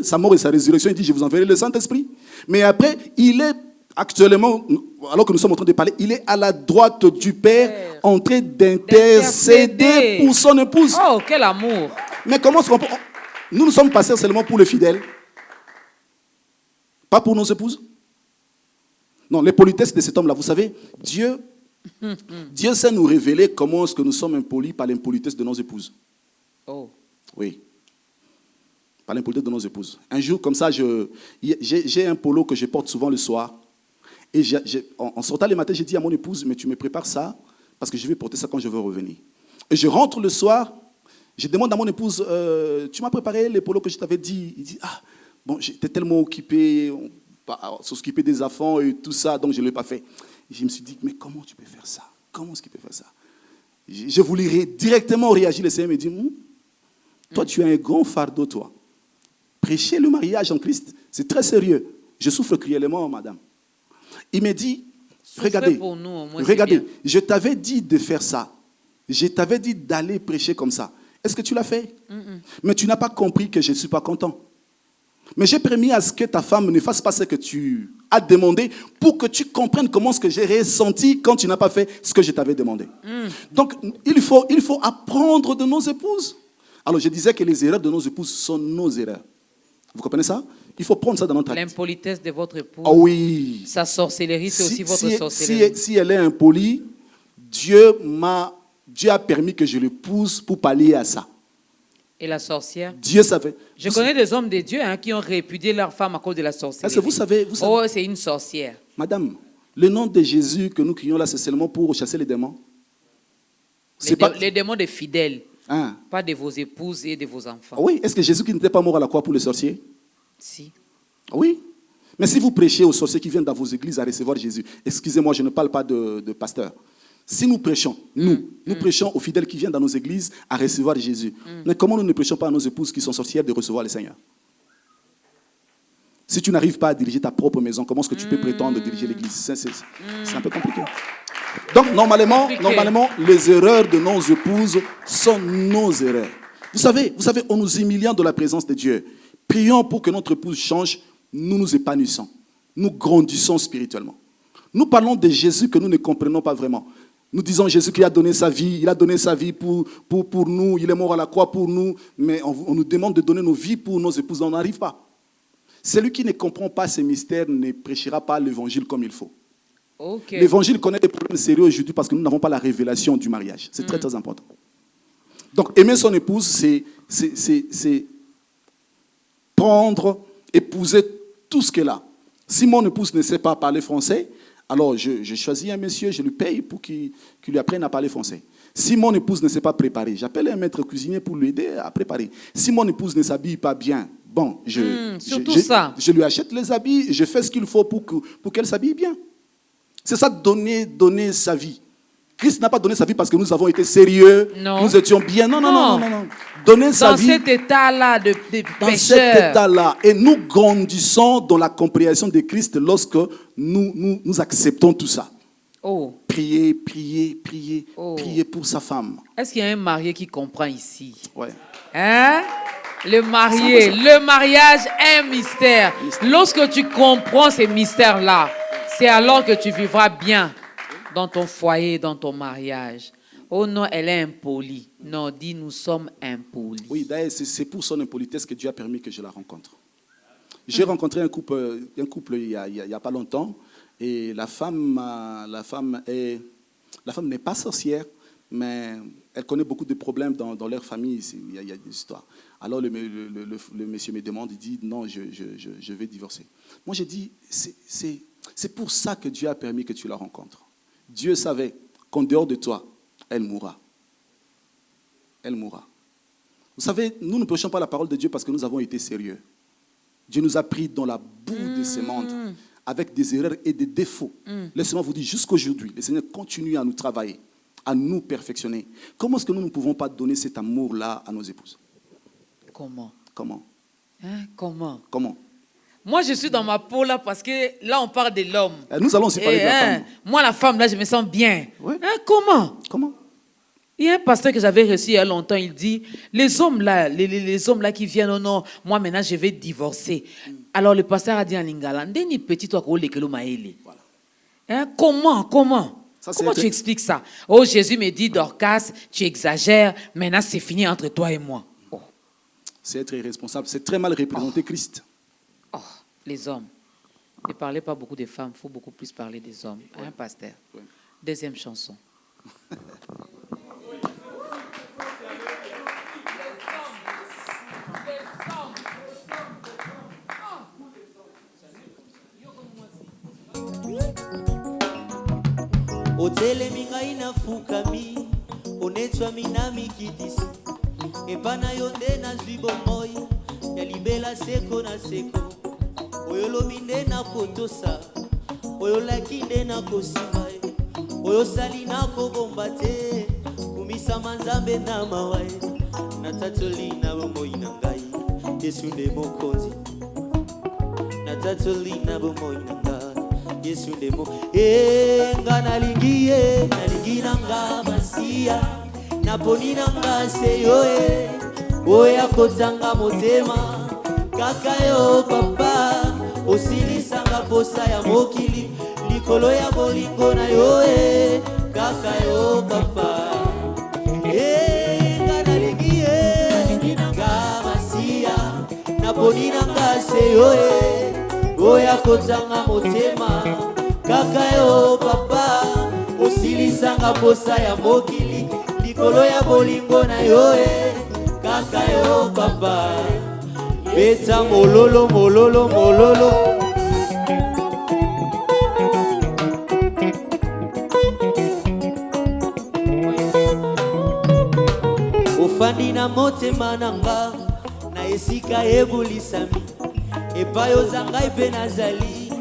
sa mort et sa résurrection, il dit, je vous enverrai le Saint-Esprit. Mais après, il est actuellement, alors que nous sommes en train de parler, il est à la droite du Père en train d'intercéder pour son épouse. Oh, quel amour! Mais comment est-ce qu'on peut... Nous sommes passés seulement pour les fidèles, pas pour nos épouses. Non, les politesses de cet homme-là, vous savez, Dieu sait nous révéler comment est-ce que nous sommes impolis par l'impolitesse de nos épouses. Oh. Oui. Par l'impolitesse de nos épouses. Un jour, comme ça, j'ai un polo que je porte souvent le soir. Et en sortant le matin, j'ai dit à mon épouse, mais tu me prépares ça, parce que je vais porter ça quand je veux revenir. Et je rentre le soir, je demande à mon épouse, tu m'as préparé les polos que je t'avais dit? Il dit, bon, j'étais tellement occupé, s'occuper des enfants et tout ça, donc je ne l'ai pas fait. Et je me suis dit, mais comment tu peux faire ça? Comment est-ce qu'il peut faire ça? Je voulais directement réagir. Le Seigneur me dit, toi, tu as un grand fardeau, toi. Prêcher le mariage en Christ, c'est très sérieux. Je souffre cruellement, madame. Il me dit, regardez, je t'avais dit de faire ça. Je t'avais dit d'aller prêcher comme ça. Est-ce que tu l'as fait? Mais tu n'as pas compris que je ne suis pas content. Mais j'ai permis à ce que ta femme ne fasse pas ce que tu as demandé pour que tu comprennes comment ce que j'ai ressenti quand tu n'as pas fait ce que je t'avais demandé. Donc, il faut apprendre de nos épouses. Alors, je disais que les erreurs de nos épouses sont nos erreurs. Vous comprenez ça? Il faut prendre ça dans notre acte. L'impolitesse de votre épouse. Oh oui. Sa sorcellerie, c'est aussi votre sorcellerie. Si elle est impolie, Dieu a permis que je l'épouse pour pallier à ça. Et la sorcière? Dieu savait. Je connais des hommes de Dieu qui ont répudié leur femme à cause de la sorcellerie. Est-ce que vous savez? Oh, c'est une sorcière. Madame, le nom de Jésus que nous crions là, c'est seulement pour chasser les démons. Les démons des fidèles. Pas de vos épouses et de vos enfants. Oui, est-ce que Jésus qui n'était pas mort à la croix pour les sorciers? Si. Oui. Mais si vous prêchez aux sorciers qui viennent dans vos églises à recevoir Jésus, excusez-moi, je ne parle pas de pasteur. Si nous prêchons, nous prêchons aux fidèles qui viennent dans nos églises à recevoir Jésus. Mais comment nous ne prêchons pas à nos épouses qui sont sorcières de recevoir le Seigneur? Si tu n'arrives pas à diriger ta propre maison, comment est-ce que tu peux prétendre diriger l'église? C'est un peu compliqué. Donc, normalement, les erreurs de nos épouses sont nos erreurs. Vous savez, en nous humiliant de la présence de Dieu, prions pour que notre épouse change, nous nous épanouissons. Nous grandissons spirituellement. Nous parlons de Jésus que nous ne comprenons pas vraiment. Nous disons Jésus qui a donné sa vie, il a donné sa vie pour nous, il est mort à la croix pour nous, mais on nous demande de donner nos vies pour nos épouses, on n'arrive pas. Celui qui ne comprend pas ces mystères ne prêchera pas l'évangile comme il faut. Okay. L'évangile connaît des problèmes sérieux aujourd'hui parce que nous n'avons pas la révélation du mariage. C'est très très important. Donc aimer son épouse, c'est prendre, épouser tout ce qu'elle a. Si mon épouse ne sait pas parler français, alors je choisis un monsieur, je lui paye pour qu'il lui apprenne à parler français. Si mon épouse ne sait pas préparer, j'appelle un maître cuisinier pour l'aider à préparer. Si mon épouse ne s'habille pas bien, bon, je lui achète les habits, je fais ce qu'il faut pour qu'elle s'habille bien. C'est ça, donner sa vie. Christ n'a pas donné sa vie parce que nous avons été sérieux, nous étions bien. Non. Donner sa vie. Dans cet état-là de pécheur. Dans cet état-là. Et nous grandissons dans la compréhension de Christ lorsque nous acceptons tout ça. Oh. Prier pour sa femme. Est-ce qu'il y a un marié qui comprend ici? Oui. Hein? Le mariage est un mystère. Lorsque tu comprends ces mystères-là, c'est alors que tu vivras bien dans ton foyer, dans ton mariage. Oh non, elle est impolie. Non, dis, nous sommes impolis. Oui, d'ailleurs, c'est pour son impolitesse que Dieu a permis que je la rencontre. J'ai rencontré un couple il y a pas longtemps, et la femme n'est pas sorcière, mais elle connaît beaucoup de problèmes dans leur famille. Il y a des histoires. Alors le monsieur me demande, il dit, non, je vais divorcer. Moi, j'ai dit, c'est pour ça que Dieu a permis que tu la rencontres. Dieu savait qu'en dehors de toi, elle mourra. Elle mourra. Vous savez, nous ne prêchons pas la parole de Dieu parce que nous avons été sérieux. Dieu nous a pris dans la boue de ce monde, avec des erreurs et des défauts. Laissez-moi vous dire, jusqu'aujourd'hui, le Seigneur continue à nous travailler, à nous perfectionner. Comment est-ce que nous ne pouvons pas donner cet amour-là à nos épouses? Comment? Comment? Moi, je suis dans ma peau là parce que là, on parle de l'homme. Nous allons aussi parler de la femme. Moi, la femme, là, je me sens bien. Oui. Comment? Il y a un pasteur que j'avais reçu il y a longtemps, il dit, les hommes là qui viennent, oh non, moi maintenant, je vais divorcer. Alors, le pasteur a dit en lingala, Ndeni petit toi ko lekelo maele. Comment? Comment tu expliques ça? Oh, Jésus me dit, Dorcas, tu exagères, maintenant c'est fini entre toi et moi. Oh. C'est être irresponsable, c'est très mal représenter Christ. Oh, les hommes. Ne parlez pas beaucoup des femmes, il faut beaucoup plus parler des hommes. Ouais. Pasteur. Ouais. Deuxième chanson. Otele mingai na fukami, onetwa minami kitisi. Epana yonde na zibomoi, ya libela seko na seko. Oyolo minde na kotosa, oyola kinde na kosimae. Oyosali na kobombate, kumisa manzambe na mawae. Natatoli na bomoi na ngai, Yesu nde mokonzi. Natatoli na bomoi na ngai. Yesu ndemo nga nalingi nanga masia naponi nanga seyo oya kotanga motema kaka yo papa osilisanga posa ya mokili likolo ya bolingo na yo kaka yo papa nga nalingi nanga masia naponi nanga seyo oya kotanga motema kaka yo papa osilisanga posa ya mokili likolo ya bolingo na yo kaka yo papa beta mololo mololo mololo ofandi na motema nanga na esika ebulisami epai oza ngai mpe nazali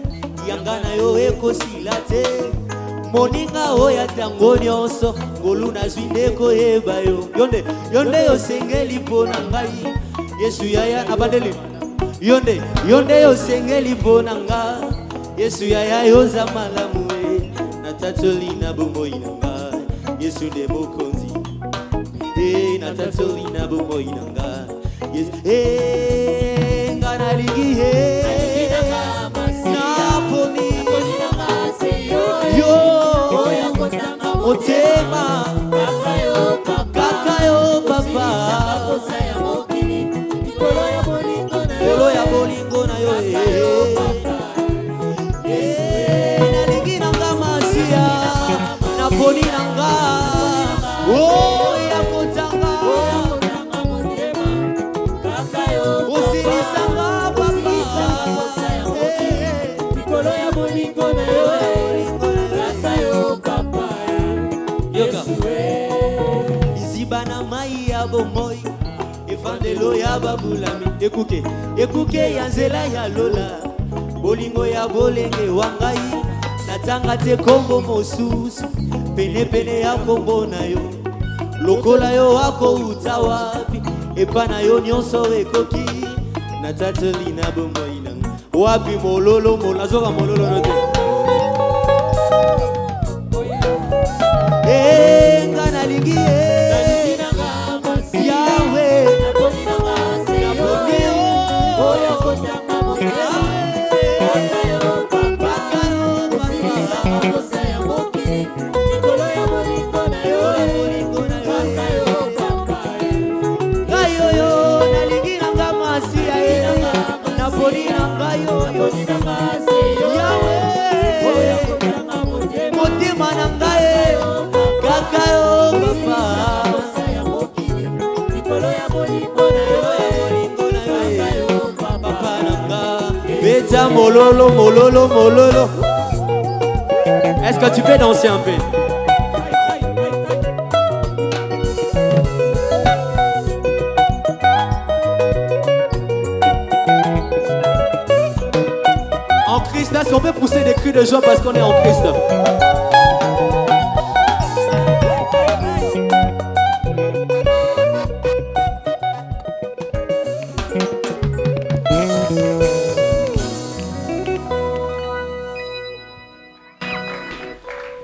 yanga na yo ekosila te moninga oyo ntango nyonso ngolu nazwi nde koyeba yo yo nde yosengeli mpo na ngai yesu yaya nabandeli yo nde yosengeli mpo na nga yesu yaya yoza malamu e natatoli na bomoi na ngai yesu nde mokonzi natatoli na bomoi na ngai yesu nga nalingi naponi yo motema kaka yo papa lelo ya bolingo na yo nalingi nanga masia naponi nanga ya kotanga osilisanga papa likolo ya bolingo na yo kaka yo papa liziba na mai ya bomoi efandelo ya babulami ekuke ya nzela ya lola bolingo ya bolenge wa ngai natanga te kombo mosusu penepene ya kombo na yo lokola yo akouta wapi epa na yo nyonso ekoki natatoli na bomoi nanga wapi mololo nazoka mololo no te nga nalingi yawe motema na ngai kaka yo papa na ngai beta mololo. Est-ce que tu peux danser un peu? En Christ, est-ce qu'on peut pousser des cris de joie parce qu'on est en Christ?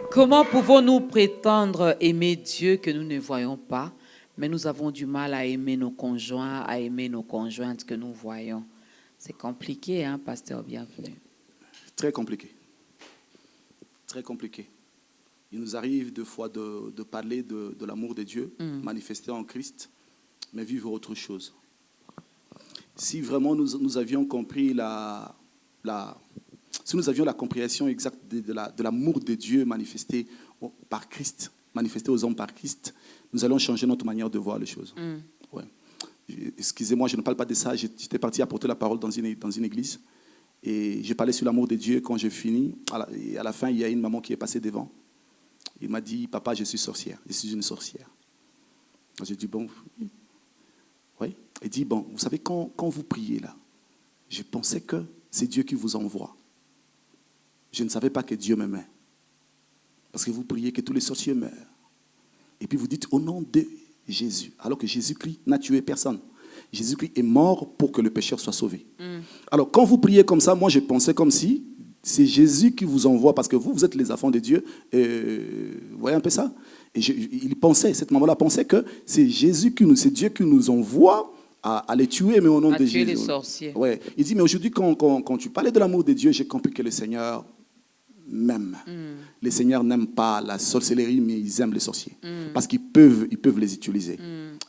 Comment pouvons-nous prétendre aimer Dieu que nous ne voyons pas, mais nous avons du mal à aimer nos conjoints, à aimer nos conjointes que nous voyons? C'est compliqué, hein, pasteur Bienvenu? Très compliqué. Très compliqué. Il nous arrive deux fois de parler de l'amour de Dieu, manifesté en Christ, mais vivre autre chose. Si vraiment nous avions compris si nous avions la compréhension exacte de l'amour de Dieu manifesté par Christ, manifesté aux hommes par Christ, nous allons changer notre manière de voir les choses. Ouais. Excusez-moi, je ne parle pas de ça. J'étais parti apporter la parole dans une église et j'ai parlé sur l'amour de Dieu. Quand j'ai fini, à la fin, il y a une maman qui est passée devant. Il m'a dit, papa, je suis sorcière, je suis une sorcière. J'ai dit, bon, oui. Il dit, bon, vous savez, quand vous priez là, je pensais que c'est Dieu qui vous envoie. Je ne savais pas que Dieu m'aimait. Parce que vous priez que tous les sorciers meurent. Et puis vous dites au nom de Jésus. Alors que Jésus-Christ n'a tué personne. Jésus-Christ est mort pour que le pécheur soit sauvé. Alors quand vous priez comme ça, moi je pensais comme si c'est Jésus qui vous envoie. Parce que vous êtes les enfants de Dieu. Vous voyez un peu ça? Et cette maman-là pensait que c'est Dieu qui nous envoie à les tuer, mais au nom de Jésus. Les sorciers. Ouais. Il dit, mais aujourd'hui, quand tu parlais de l'amour de Dieu, j'ai compris que le Seigneur m'aime. Le Seigneur n'aime pas la sorcellerie, mais ils aiment les sorciers. Parce qu'ils peuvent les utiliser.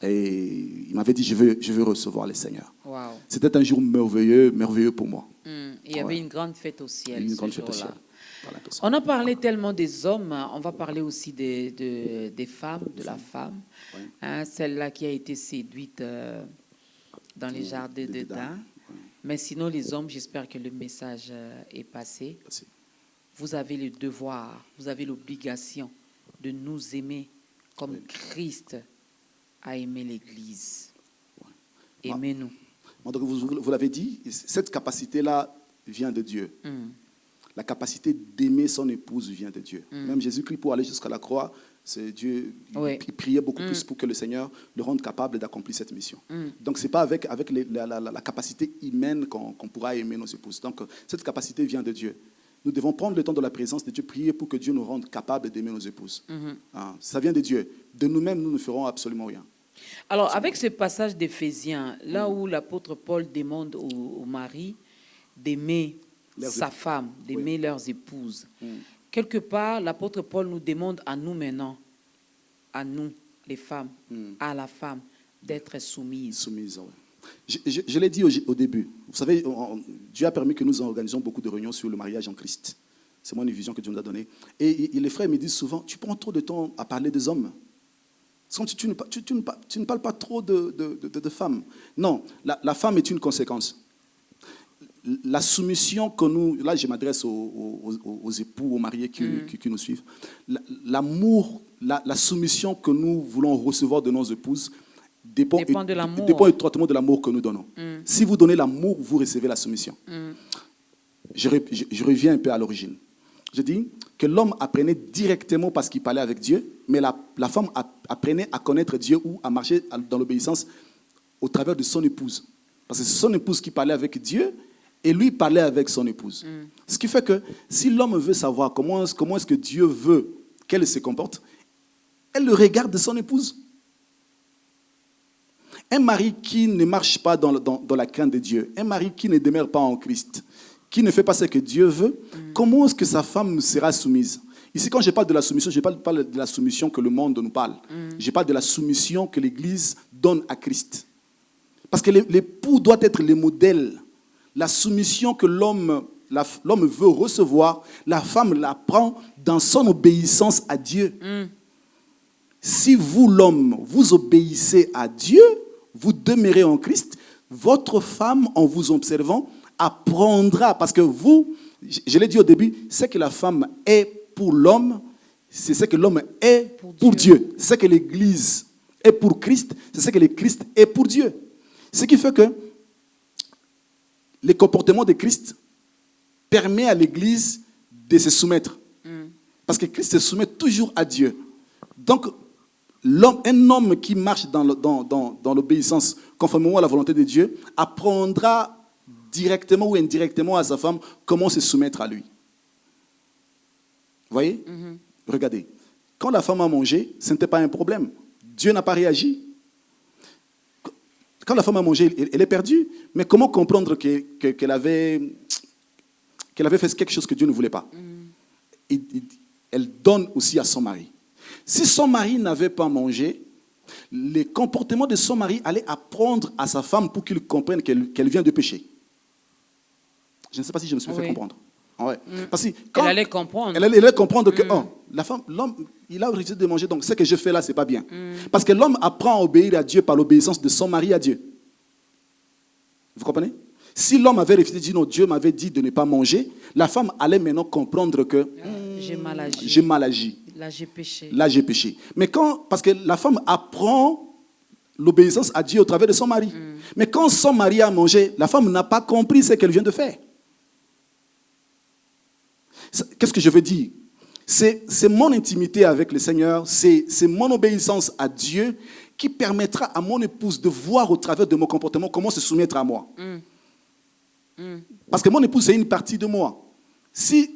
Et il m'avait dit, je veux recevoir le Seigneur. Wow. C'était un jour merveilleux pour moi. Il y avait une grande fête au ciel. Une grande fête au ciel. Voilà, on a parlé tellement des hommes, on va parler aussi des femmes, de la femme. Oui. Hein, celle-là qui a été séduite dans les jardins d'Éden. Oui. Mais sinon, les hommes, j'espère que le message est passé. Merci. Vous avez le devoir, vous avez l'obligation de nous aimer comme Christ a aimé l'Église. Oui. Aimez-nous. Donc vous l'avez dit, cette capacité-là vient de Dieu. La capacité d'aimer son épouse vient de Dieu. Même Jésus-Christ, pour aller jusqu'à la croix, c'est Dieu, il priait beaucoup plus pour que le Seigneur le rende capable d'accomplir cette mission. Donc ce n'est pas avec la capacité humaine qu'on pourra aimer nos épouses. Donc cette capacité vient de Dieu. Nous devons prendre le temps de la présence de Dieu, prier pour que Dieu nous rende capables d'aimer nos épouses. Ça vient de Dieu. De nous-mêmes, nous ne ferons absolument rien. Alors, avec ce passage d'Éphésiens, là où l'apôtre Paul demande aux maris d'aimer sa femme, d'aimer leurs épouses, quelque part, l'apôtre Paul nous demande à nous maintenant, à nous, les femmes, à la femme, d'être soumise. Soumise, oui. Je l'ai dit au début. Vous savez, Dieu a permis que nous organisions beaucoup de réunions sur le mariage en Christ. C'est moi une vision que Dieu nous a donnée. Et les frères me disent souvent, tu prends trop de temps à parler des hommes. Tu ne parles pas trop de femmes. Non, la femme est une conséquence. La soumission que nous... Là, je m'adresse aux époux, aux mariés qui nous suivent. L'amour, la soumission que nous voulons recevoir de nos épouses dépend étroitement de l'amour que nous donnons. Si vous donnez l'amour, vous recevez la soumission. Je reviens un peu à l'origine. Je dis que l'homme apprenait directement parce qu'il parlait avec Dieu, mais la femme apprenait à connaître Dieu ou à marcher dans l'obéissance au travers de son épouse. Parce que c'est son épouse qui parlait avec Dieu et lui parlait avec son épouse. Ce qui fait que si l'homme veut savoir comment est-ce que Dieu veut qu'elle se comporte, elle le regarde de son épouse. Un mari qui ne marche pas dans la crainte de Dieu, un mari qui ne demeure pas en Christ, qui ne fait pas ce que Dieu veut, comment est-ce que sa femme sera soumise? Ici, quand je parle de la soumission, je ne parle pas de la soumission que le monde nous parle. Je parle de la soumission que l'Église donne à Christ. Parce que l'époux doit être le modèle. La soumission que l'homme veut recevoir, la femme la prend dans son obéissance à Dieu. Si vous, l'homme, vous obéissez à Dieu, vous demeurez en Christ, votre femme, en vous observant, apprendra, parce que vous, je l'ai dit au début, ce que la femme est pour l'homme, c'est ce que l'homme est pour Dieu. Ce que l'Église est pour Christ, c'est ce que le Christ est pour Dieu. Ce qui fait que le comportement de Christ permet à l'Église de se soumettre. Parce que Christ se soumet toujours à Dieu. Donc, un homme qui marche dans l'obéissance conformément à la volonté de Dieu apprendra directement ou indirectement à sa femme comment se soumettre à lui. Vous voyez? Regardez. Quand la femme a mangé, ce n'était pas un problème. Dieu n'a pas réagi. Quand la femme a mangé, elle est perdue. Mais comment comprendre qu'elle avait fait quelque chose que Dieu ne voulait pas? Elle donne aussi à son mari. Si son mari n'avait pas mangé, les comportements de son mari allaient apprendre à sa femme pour qu'il comprenne qu'elle vient de pécher. Je ne sais pas si je me suis fait comprendre. Ouais. Parce que elle allait comprendre. Elle allait comprendre que l'homme, il a refusé de manger, donc ce que je fais là, ce n'est pas bien. Parce que l'homme apprend à obéir à Dieu par l'obéissance de son mari à Dieu. Vous comprenez? Si l'homme avait refusé de dire non, Dieu m'avait dit de ne pas manger, la femme allait maintenant comprendre que j'ai mal agi. Là, j'ai péché. Là, j'ai péché. Mais parce que la femme apprend l'obéissance à Dieu au travers de son mari. Mais quand son mari a mangé, la femme n'a pas compris ce qu'elle vient de faire. Qu'est-ce que je veux dire? C'est mon intimité avec le Seigneur, c'est mon obéissance à Dieu qui permettra à mon épouse de voir au travers de mon comportement comment se soumettre à moi. Parce que mon épouse, c'est une partie de moi. Si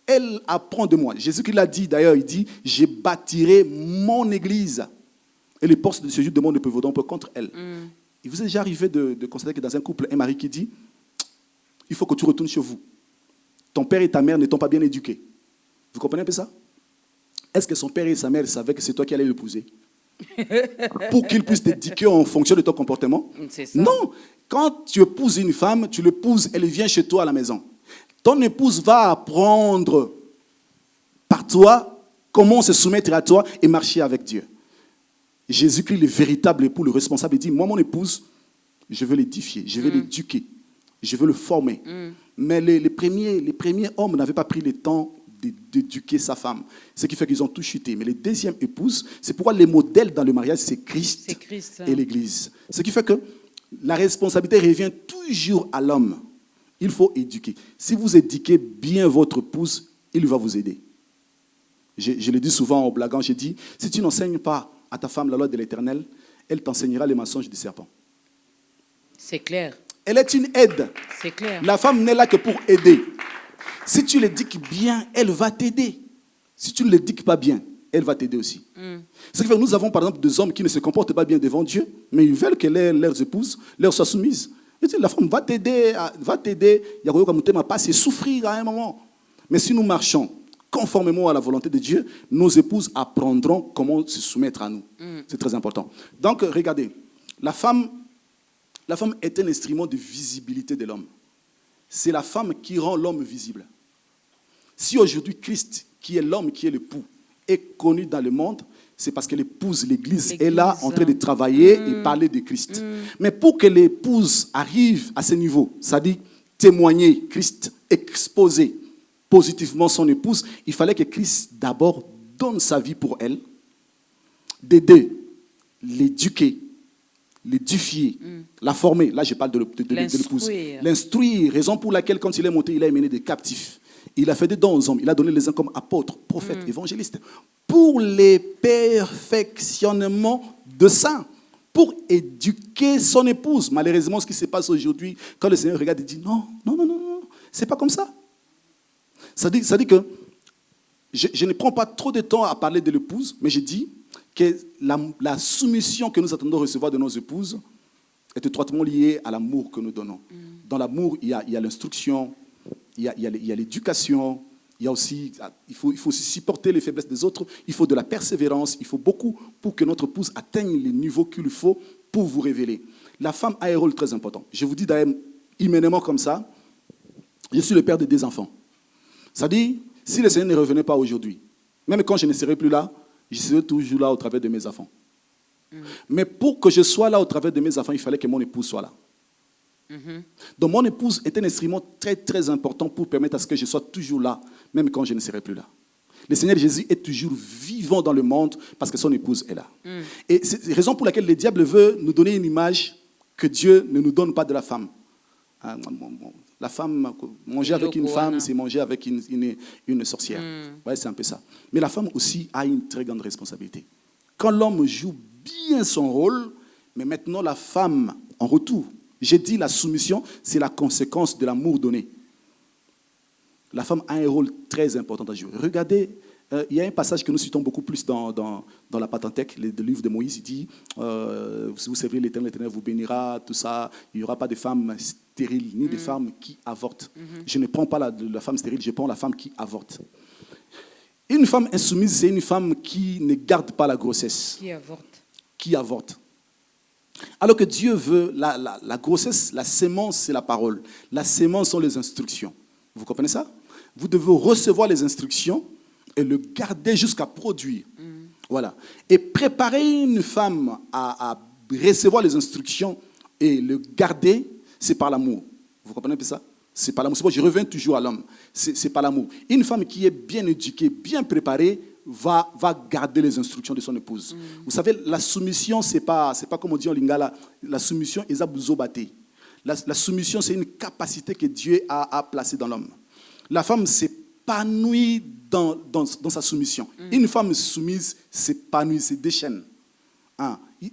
elle apprend de moi, Jésus-Christ l'a dit d'ailleurs, il dit, je bâtirai mon église. Et les portes de ce jour de monde ne peuvent donc contre elle. Il vous est déjà arrivé de constater que dans un couple, un mari qui dit, il faut que tu retournes chez vous. Ton père et ta mère ne t'ont pas bien éduqué. Vous comprenez un peu ça? Est-ce que son père et sa mère savaient que c'est toi qui allais l'épouser? Pour qu'ils puissent t'éduquer en fonction de ton comportement? C'est ça. Non. Quand tu épouses une femme, tu l'épouses, elle vient chez toi à la maison. Ton épouse va apprendre par toi comment se soumettre à toi et marcher avec Dieu. Jésus-Christ, le véritable époux, le responsable, il dit, moi, mon épouse, je veux l'édifier, je veux l'éduquer, je veux le former. Mais les premiers hommes n'avaient pas pris le temps d'éduquer sa femme. Ce qui fait qu'ils ont tout chuté. Mais les deuxièmes épouses, c'est pourquoi les modèles dans le mariage, c'est Christ et l'Église. Ce qui fait que La responsabilité revient toujours à l'homme. Il faut éduquer. Si vous éduquez bien votre épouse, il va vous aider. Je le dis souvent en blaguant, je dis, si tu n'enseignes pas à ta femme la loi de l'Éternel, elle t'enseignera les mensonges du serpent. C'est clair. Elle est une aide. C'est clair. La femme n'est là que pour aider. Si tu l'éduques bien, elle va t'aider. Si tu ne l'éduques pas bien, elle va t'aider aussi. Ce qui fait que nous avons par exemple des hommes qui ne se comportent pas bien devant Dieu, mais ils veulent que leurs épouses leur soient soumises. Et la femme va t'aider, il y a pas c'est souffrir à un moment. Mais si nous marchons conformément à la volonté de Dieu, nos épouses apprendront comment se soumettre à nous. C'est très important. Donc, regardez, la femme est un instrument de visibilité de l'homme. C'est la femme qui rend l'homme visible. Si aujourd'hui Christ, qui est l'homme, qui est l'époux, est connu dans le monde, c'est parce que l'épouse, l'Église est là en train de travailler et parler de Christ. Mais pour que l'épouse arrive à ce niveau, c'est-à-dire témoigner Christ, exposer positivement son épouse, il fallait que Christ d'abord donne sa vie pour elle, d'aider, l'éduquer, l'édifier, la former. Là, je parle de l'épouse. L'instruire, raison pour laquelle, quand il est monté, il a mené des captifs. Il a fait des dons aux hommes. Il a donné les uns comme apôtres, prophètes, évangélistes, pour les perfectionnements de saints, pour éduquer son épouse. Malheureusement, ce qui se passe aujourd'hui, quand le Seigneur regarde, il dit non, c'est pas comme ça. Ça dit que je ne prends pas trop de temps à parler de l'épouse, mais je dis que la soumission que nous attendons recevoir de nos épouses est étroitement liée à l'amour que nous donnons. Dans l'amour, il y a l'instruction, il y a l'éducation, il faut aussi supporter les faiblesses des autres, il faut de la persévérance, il faut beaucoup pour que notre épouse atteigne les niveaux qu'il faut pour vous révéler. La femme a un rôle très important. Je vous dis d'ailleurs humainement comme ça, je suis le père de 2 enfants. C'est-à-dire, si le Seigneur ne revenait pas aujourd'hui, même quand je ne serai plus là, je serai toujours là au travers de mes enfants. Mais pour que je sois là au travers de mes enfants, il fallait que mon épouse soit là. Donc mon épouse est un instrument très très important pour permettre à ce que je sois toujours là, même quand je ne serai plus là. Le Seigneur Jésus est toujours vivant dans le monde parce que son épouse est là. Et c'est la raison pour laquelle le diable veut nous donner une image que Dieu ne nous donne pas de la femme. La femme, manger avec une femme, c'est manger avec une sorcière. Ouais, c'est un peu ça. Mais la femme aussi a une très grande responsabilité. Quand l'homme joue bien son rôle, mais maintenant la femme, en retour, j'ai dit la soumission, c'est la conséquence de l'amour donné. La femme a un rôle très important à jouer. Regardez, il y a un passage que nous citons beaucoup plus dans la Pentateuque, le livre de Moïse. Il dit, si vous servez l'Éternel, l'Éternel vous bénira, tout ça. Il n'y aura pas de femmes stériles, ni de femmes qui avortent. Je ne prends pas la femme stérile, je prends la femme qui avorte. Une femme insoumise, c'est une femme qui ne garde pas la grossesse. Qui avorte. Alors que Dieu veut, la grossesse, la sémence, c'est la parole. La sémence sont les instructions. Vous comprenez ça? Vous devez recevoir les instructions et le garder jusqu'à produire. Voilà. Et préparer une femme à recevoir les instructions et le garder, c'est par l'amour. Vous comprenez ça? C'est par l'amour. C'est pourquoi je reviens toujours à l'homme. C'est par l'amour. Une femme qui est bien éduquée, bien préparée, va garder les instructions de son épouse. Vous savez, la soumission, c'est pas comme on dit en lingala, la soumission est abuzobate. La soumission, c'est une capacité que Dieu a placée dans l'homme. La femme s'épanouit dans sa soumission. Une femme soumise s'épanouit, se déchaîne.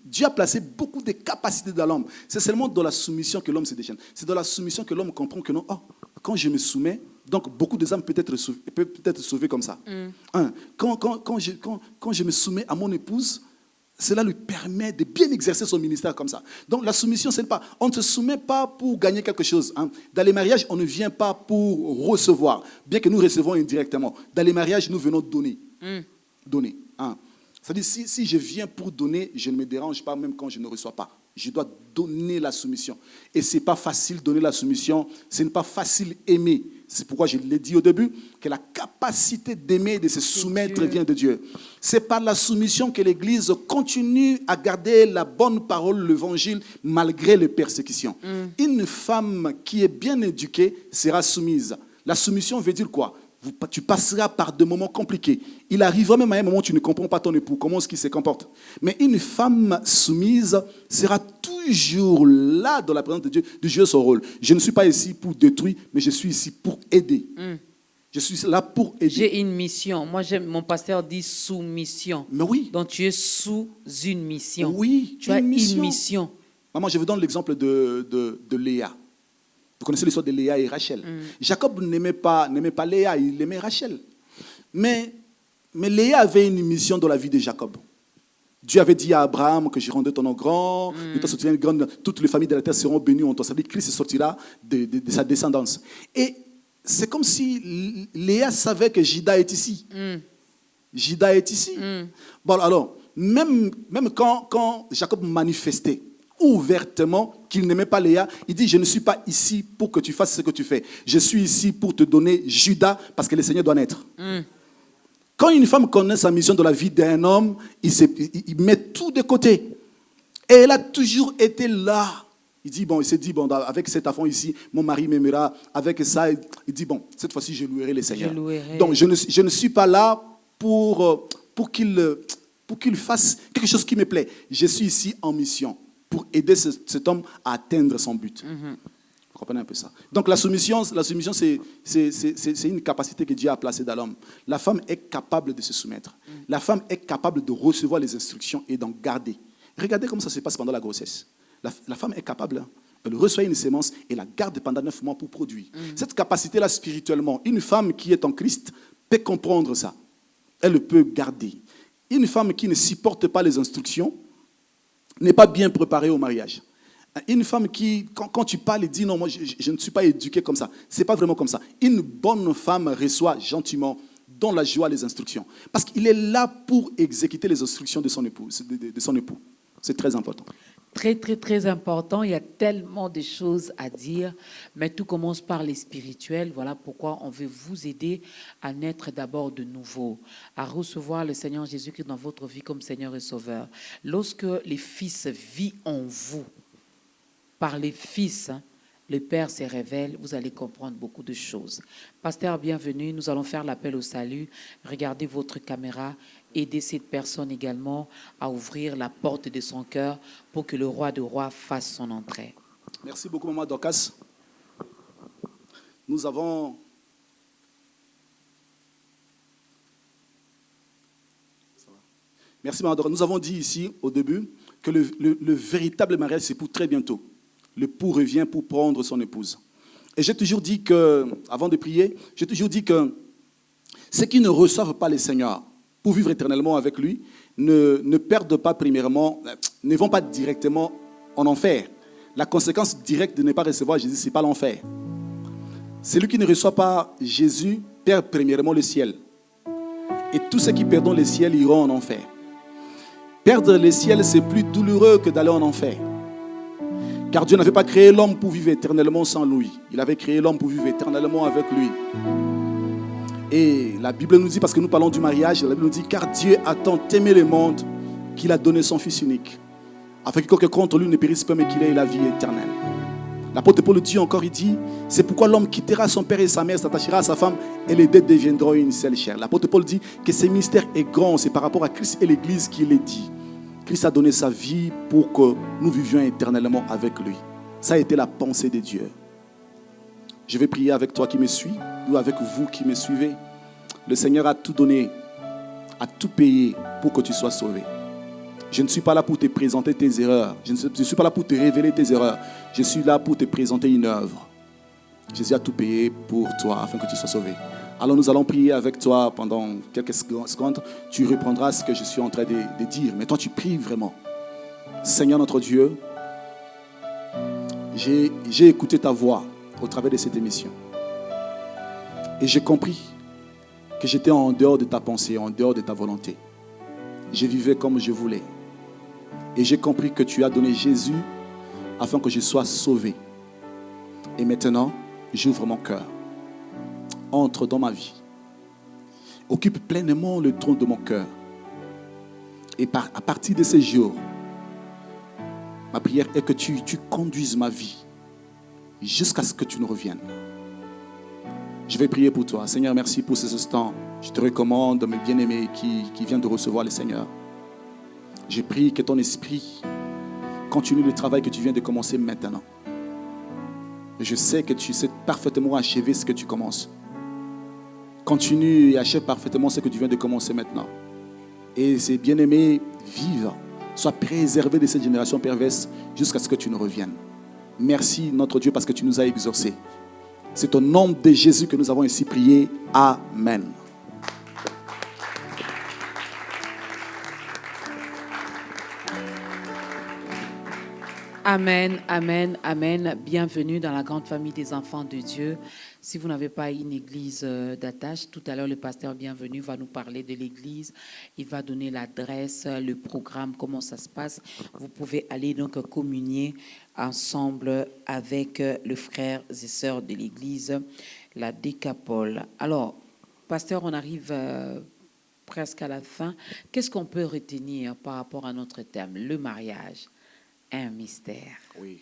Dieu a placé beaucoup de capacités dans l'homme. C'est seulement dans la soumission que l'homme se déchaîne. C'est dans la soumission que l'homme comprend que non, quand je me soumets, donc beaucoup de âmes peuvent être sauvées comme ça. Quand je me soumets à mon épouse, cela lui permet de bien exercer son ministère comme ça. Donc la soumission, c'est pas, on ne se soumet pas pour gagner quelque chose. Dans les mariages, on ne vient pas pour recevoir, bien que nous recevons indirectement. Dans les mariages, nous venons donner. Donner. C'est-à-dire, si je viens pour donner, je ne me dérange pas même quand je ne reçois pas. Je dois donner la soumission. Et ce n'est pas facile de donner la soumission, ce n'est pas facile aimer. C'est pourquoi je l'ai dit au début, que la capacité d'aimer et de se soumettre vient de Dieu. C'est par la soumission que l'Église continue à garder la bonne parole, l'Évangile, malgré les persécutions. Une femme qui est bien éduquée sera soumise. La soumission veut dire quoi? Tu passeras par des moments compliqués. Il arrivera même à un moment où tu ne comprends pas ton époux, comment est-ce qu'il se comporte. Mais une femme soumise sera toujours là dans la présence de Dieu, de jouer son rôle. Je ne suis pas ici pour détruire, mais je suis ici pour aider. Je suis là pour aider. J'ai une mission. Moi, mon pasteur dit soumission. Mais oui. Donc, tu es sous une mission. Oui, tu as une mission. Maman, je vous donne l'exemple de Léa. Vous connaissez l'histoire de Léa et Rachel. Jacob n'aimait pas Léa, il aimait Rachel. Mais Léa avait une mission dans la vie de Jacob. Dieu avait dit à Abraham que je rendrai ton nom grand, de toi sortira une grande, toutes les familles de la terre seront bénies en toi. Ça veut dire que Christ sortira de sa descendance. Et c'est comme si Léa savait que Juda est ici. Juda est ici. Bon, alors, même quand Jacob manifestait ouvertement qu'il n'aimait pas Léa, il dit, je ne suis pas ici pour que tu fasses ce que tu fais. Je suis ici pour te donner Juda parce que le Seigneur doit naître. Quand une femme connaît sa mission dans la vie d'un homme, il met tout de côté. Et elle a toujours été là. Il s'est dit, bon, avec cet enfant ici, mon mari m'aimera. Avec ça, il dit, bon, cette fois-ci, je louerai le Seigneur. Donc, je ne suis pas là pour qu'il fasse quelque chose qui me plaît. Je suis ici en mission pour aider cet homme à atteindre son but. Vous comprenez un peu ça? Donc la soumission c'est une capacité que Dieu a placée dans l'homme. La femme est capable de se soumettre. La femme est capable de recevoir les instructions et d'en garder. Regardez comment ça se passe pendant la grossesse. La femme est capable, elle reçoit une sémence et la garde pendant 9 mois pour produire. Cette capacité-là spirituellement, une femme qui est en Christ peut comprendre ça. Elle le peut garder. Une femme qui ne supporte pas les instructions n'est pas bien préparée au mariage. Une femme qui, quand tu parles, dit non, moi je ne suis pas éduquée comme ça. Ce n'est pas vraiment comme ça. Une bonne femme reçoit gentiment, dans la joie, les instructions. Parce qu'il est là pour exécuter les instructions de son époux. C'est très important. Très, très, très important. Il y a tellement de choses à dire, mais tout commence par les spirituels. Voilà pourquoi on veut vous aider à naître d'abord de nouveau, à recevoir le Seigneur Jésus-Christ dans votre vie comme Seigneur et Sauveur. Lorsque les Fils vivent en vous, par les Fils, le Père se révèle, vous allez comprendre beaucoup de choses. Pasteur, bienvenue. Nous allons faire l'appel au salut. Regardez votre caméra. Aidez cette personne également à ouvrir la porte de son cœur pour que le roi de rois fasse son entrée. Merci beaucoup, Maman Dorcas. Nous avons... Merci, Maman Dorcas. Nous avons dit ici, au début, que le véritable mariage, c'est pour très bientôt. L'époux revient pour prendre son épouse. Et j'ai toujours dit que, avant de prier, j'ai toujours dit que ceux qui ne reçoivent pas le Seigneur pour vivre éternellement avec lui, ne perdent pas premièrement, ne vont pas directement en enfer. La conséquence directe de ne pas recevoir Jésus, ce n'est pas l'enfer. Celui qui ne reçoit pas Jésus perd premièrement le ciel. Et tous ceux qui perdront le ciel iront en enfer. Perdre le ciel, c'est plus douloureux que d'aller en enfer. Car Dieu n'avait pas créé l'homme pour vivre éternellement sans lui. Il avait créé l'homme pour vivre éternellement avec lui. Et la Bible nous dit, parce que nous parlons du mariage, la Bible nous dit, car Dieu a tant aimé le monde qu'il a donné son Fils unique, afin que quiconque contre lui ne périsse pas, mais qu'il ait la vie éternelle. L'apôtre Paul dit encore, il dit, c'est pourquoi l'homme quittera son père et sa mère, s'attachera à sa femme, et les deux deviendront une seule chair. L'apôtre Paul dit que ce mystère est grand, c'est par rapport à Christ et l'Église qu'il est dit. Christ a donné sa vie pour que nous vivions éternellement avec lui. Ça a été la pensée de Dieu. Je vais prier avec toi qui me suis, ou avec vous qui me suivez. Le Seigneur a tout donné, a tout payé pour que tu sois sauvé. Je ne suis pas là pour te présenter tes erreurs. Je ne suis pas là pour te révéler tes erreurs. Je suis là pour te présenter une œuvre. Jésus a tout payé pour toi afin que tu sois sauvé. Alors nous allons prier avec toi pendant quelques secondes. Tu reprendras ce que je suis en train de dire. Mais toi tu pries vraiment. Seigneur notre Dieu, j'ai écouté ta voix au travers de cette émission. Et j'ai compris que j'étais en dehors de ta pensée, en dehors de ta volonté. Je vivais comme je voulais. Et j'ai compris que tu as donné Jésus afin que je sois sauvé. Et maintenant, j'ouvre mon cœur. Entre dans ma vie. Occupe pleinement le trône de mon cœur. Et à partir de ce jour, ma prière est que tu conduises ma vie jusqu'à ce que tu ne reviennes. Je vais prier pour toi. Seigneur, merci pour ces instants. Je te recommande, mes bien-aimés qui viennent de recevoir le Seigneur. Je prie que ton esprit continue le travail que tu viens de commencer maintenant. Je sais que tu sais parfaitement achever ce que tu commences. Continue et achève parfaitement ce que tu viens de commencer maintenant. Et ces bien-aimés vivent, soient préservés de cette génération perverse jusqu'à ce que tu nous reviennes. Merci notre Dieu parce que tu nous as exaucés. C'est au nom de Jésus que nous avons ainsi prié. Amen. Amen, amen, amen. Bienvenue dans la grande famille des enfants de Dieu. Si vous n'avez pas une église d'attache, tout à l'heure le pasteur bienvenu va nous parler de l'église. Il va donner l'adresse, le programme, comment ça se passe. Vous pouvez aller donc communier ensemble avec les frères et sœurs de l'église, la Décapole. Alors, pasteur, on arrive presque à la fin. Qu'est-ce qu'on peut retenir par rapport à notre thème, le mariage? Un mystère. Oui.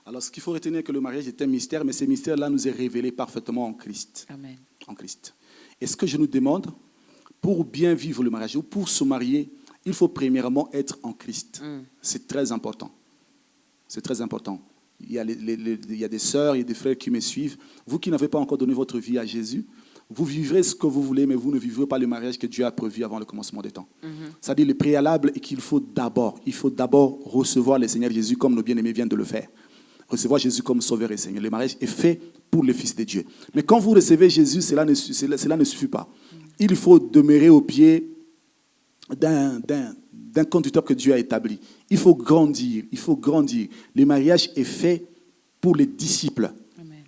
Alors, ce qu'il faut retenir, que le mariage est un mystère, mais ce mystère-là nous est révélé parfaitement en Christ. Amen. En Christ. Et ce que je nous demande, pour bien vivre le mariage ou pour se marier, il faut premièrement être en Christ. C'est très important. C'est très important. Il y a des sœurs, il y a des frères qui me suivent. Vous qui n'avez pas encore donné votre vie à Jésus, vous vivrez ce que vous voulez, mais vous ne vivrez pas le mariage que Dieu a prévu avant le commencement des temps. C'est-à-dire le préalable est qu'il faut d'abord recevoir le Seigneur Jésus comme nos bien-aimés viennent de le faire. Recevoir Jésus comme Sauveur et Seigneur. Le mariage est fait pour le Fils de Dieu. Mais quand vous recevez Jésus, cela ne suffit pas. Il faut demeurer au pied d'un conducteur que Dieu a établi. Il faut grandir, il faut grandir. Le mariage est fait pour les disciples.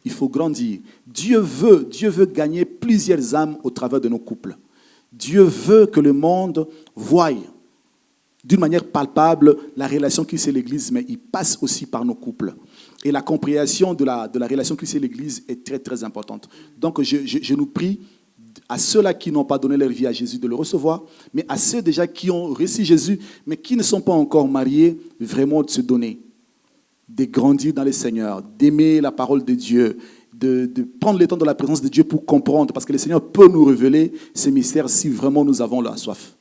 Il faut grandir. Dieu veut gagner plusieurs âmes au travers de nos couples. Dieu veut que le monde voie d'une manière palpable la relation Christ et l'Église, mais il passe aussi par nos couples. Et la compréhension de la relation Christ et l'Église est très, très importante. Donc, je nous prie à ceux-là qui n'ont pas donné leur vie à Jésus de le recevoir, mais à ceux déjà qui ont reçu Jésus, mais qui ne sont pas encore mariés, vraiment de se donner, de grandir dans le Seigneur, d'aimer la parole de Dieu, de prendre le temps dans la présence de Dieu pour comprendre, parce que le Seigneur peut nous révéler ces mystères si vraiment nous avons la soif.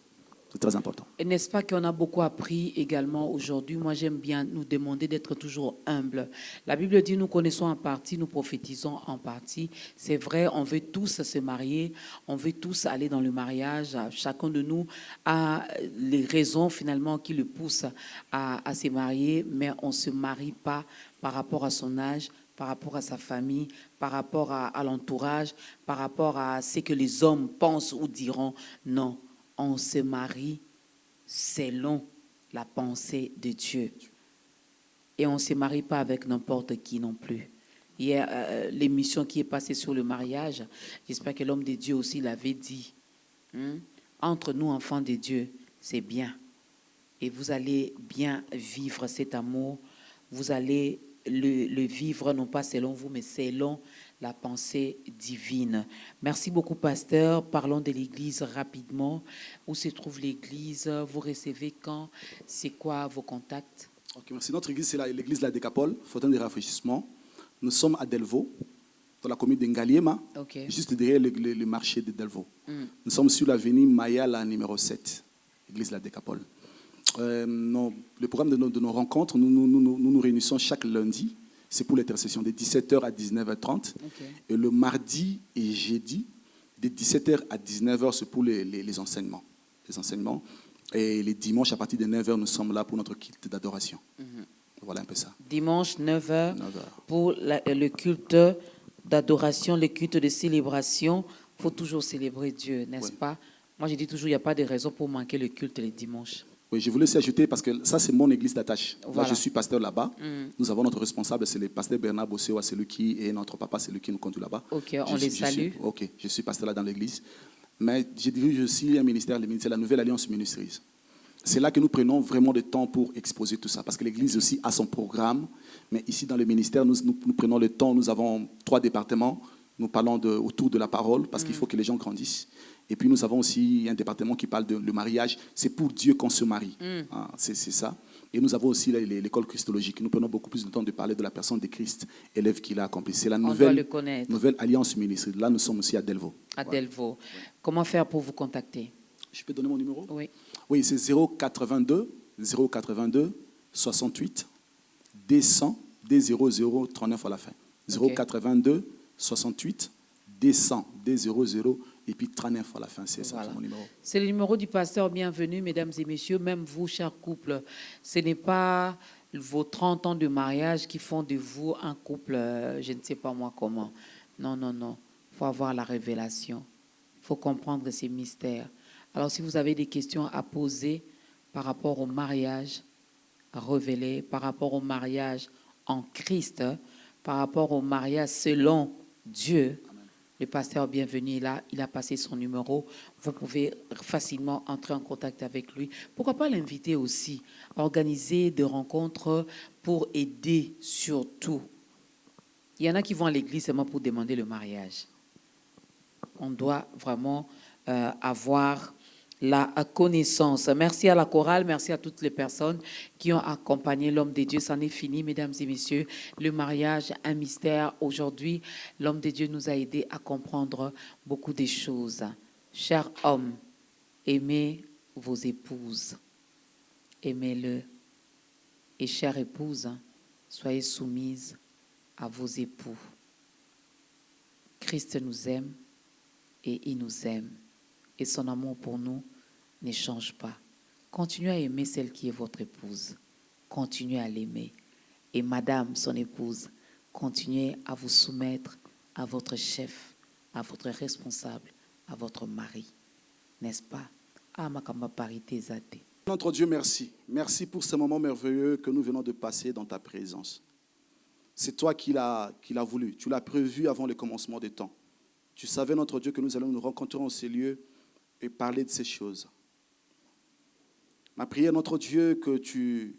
C'est très important. Et n'est-ce pas qu'on a beaucoup appris également aujourd'hui? Moi, j'aime bien nous demander d'être toujours humbles. La Bible dit, nous connaissons en partie, nous prophétisons en partie. C'est vrai, on veut tous se marier, on veut tous aller dans le mariage. Chacun de nous a les raisons finalement qui le poussent à se marier, mais on ne se marie pas par rapport à son âge, par rapport à sa famille, par rapport à l'entourage, par rapport à ce que les hommes pensent ou diront. Non. On se marie selon la pensée de Dieu. Et on ne se marie pas avec n'importe qui non plus. Il y a l'émission qui est passée sur le mariage. J'espère que l'homme de Dieu aussi l'avait dit. Entre nous, enfants de Dieu, c'est bien. Et vous allez bien vivre cet amour. Vous allez le vivre, non pas selon vous, mais selon la pensée divine. Merci beaucoup, pasteur. Parlons de l'église rapidement. Où se trouve l'église? Vous recevez quand? C'est quoi vos contacts? Ok, merci. Notre église, c'est l'église de la Décapole, Fontaine de rafraîchissement. Nous sommes à Delvaux, dans la commune d'Ngaliema, juste derrière le marché de Delvaux. Nous sommes sur l'avenue Mayala, numéro 7, l'église de la Décapole. Le programme de nos rencontres, nous réunissons chaque lundi. C'est pour l'intercession de 17h à 19h30. Et le mardi et jeudi, de 17h à 19h, c'est pour les enseignements. Les enseignements. Et les dimanches, à partir de 9h, nous sommes là pour notre culte d'adoration. Voilà un peu ça. Dimanche, 9h, pour le culte d'adoration, le culte de célébration. Il faut toujours célébrer Dieu, n'est-ce pas? Moi, je dis toujours, il n'y a pas de raison pour manquer le culte les dimanches. Oui, je voulais aussi ajouter, parce que ça, c'est mon église d'attache. Voilà. Là, je suis pasteur là-bas. Nous avons notre responsable, c'est le pasteur Bernard Bossewa, c'est lui qui, et notre papa, c'est lui qui nous conduit là-bas. Ok, on les salue. Je suis pasteur là dans l'église. Mais je dirige aussi un ministère, le ministère de la Nouvelle Alliance Ministries. C'est là que nous prenons vraiment le temps pour exposer tout ça. Parce que l'église aussi a son programme. Mais ici, dans le ministère, nous prenons le temps. Nous avons 3 départements. Nous parlons autour de la parole, parce qu'il faut que les gens grandissent. Et puis nous avons aussi un département qui parle de le mariage. C'est pour Dieu qu'on se marie. C'est ça. Et nous avons aussi l'école christologique. Nous prenons beaucoup plus de temps de parler de la personne de Christ, élève qu'il a accompli. C'est la nouvelle alliance ministre. Là, nous sommes aussi à Delvaux. À Delvaux. Comment faire pour vous contacter? Je peux donner mon numéro? Oui. Oui, c'est 082 68 D100 D00 39 à la fin. 082 68 D100 D00 et puis 39 à la fin. C'est ça mon numéro. C'est le numéro du pasteur. Bienvenue, mesdames et messieurs, même vous, chers couples. Ce n'est pas vos 30 ans de mariage qui font de vous un couple, je ne sais pas moi comment. Non, non, non. Il faut avoir la révélation. Il faut comprendre ces mystères. Alors, si vous avez des questions à poser par rapport au mariage révélé, par rapport au mariage en Christ, par rapport au mariage selon Dieu, le pasteur bienvenu là, il a passé son numéro. Vous pouvez facilement entrer en contact avec lui. Pourquoi pas l'inviter aussi à organiser des rencontres pour aider surtout. Il y en a qui vont à l'église seulement pour demander le mariage. On doit vraiment avoir la connaissance. Merci à la chorale, merci à toutes les personnes qui ont accompagné l'homme de Dieu. C'en est fini, mesdames et messieurs. Le mariage, un mystère. Aujourd'hui, l'homme de Dieu nous a aidés à comprendre beaucoup de choses. Chers hommes, aimez vos épouses. Aimez-le. Et chères épouses, soyez soumises à vos époux. Christ nous aime et il nous aime. Et son amour pour nous ne change pas. Continuez à aimer celle qui est votre épouse. Continuez à l'aimer. Et madame, son épouse, continuez à vous soumettre à votre chef, à votre responsable, à votre mari. N'est-ce pas? Notre Dieu, merci. Merci pour ce moment merveilleux que nous venons de passer dans ta présence. C'est toi qui l'as voulu. Tu l'as prévu avant le commencement des temps. Tu savais, notre Dieu, que nous allons nous rencontrer en ces lieux et parler de ces choses. Ma prière, notre Dieu, que tu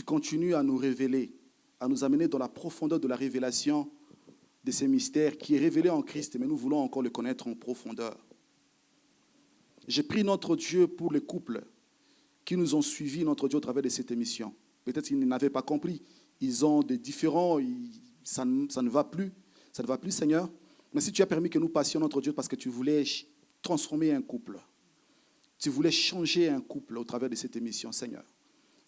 continues à nous révéler, à nous amener dans la profondeur de la révélation de ces mystères qui est révélé en Christ, mais nous voulons encore le connaître en profondeur. J'ai prié, notre Dieu, pour les couples qui nous ont suivis, notre Dieu, au travers de cette émission. Peut-être qu'ils n'avaient pas compris. Ils ont des différends, ça ne va plus. Ça ne va plus, Seigneur. Mais si tu as permis que nous passions, notre Dieu, parce que tu voulais transformer un couple. Tu voulais changer un couple au travers de cette émission, Seigneur.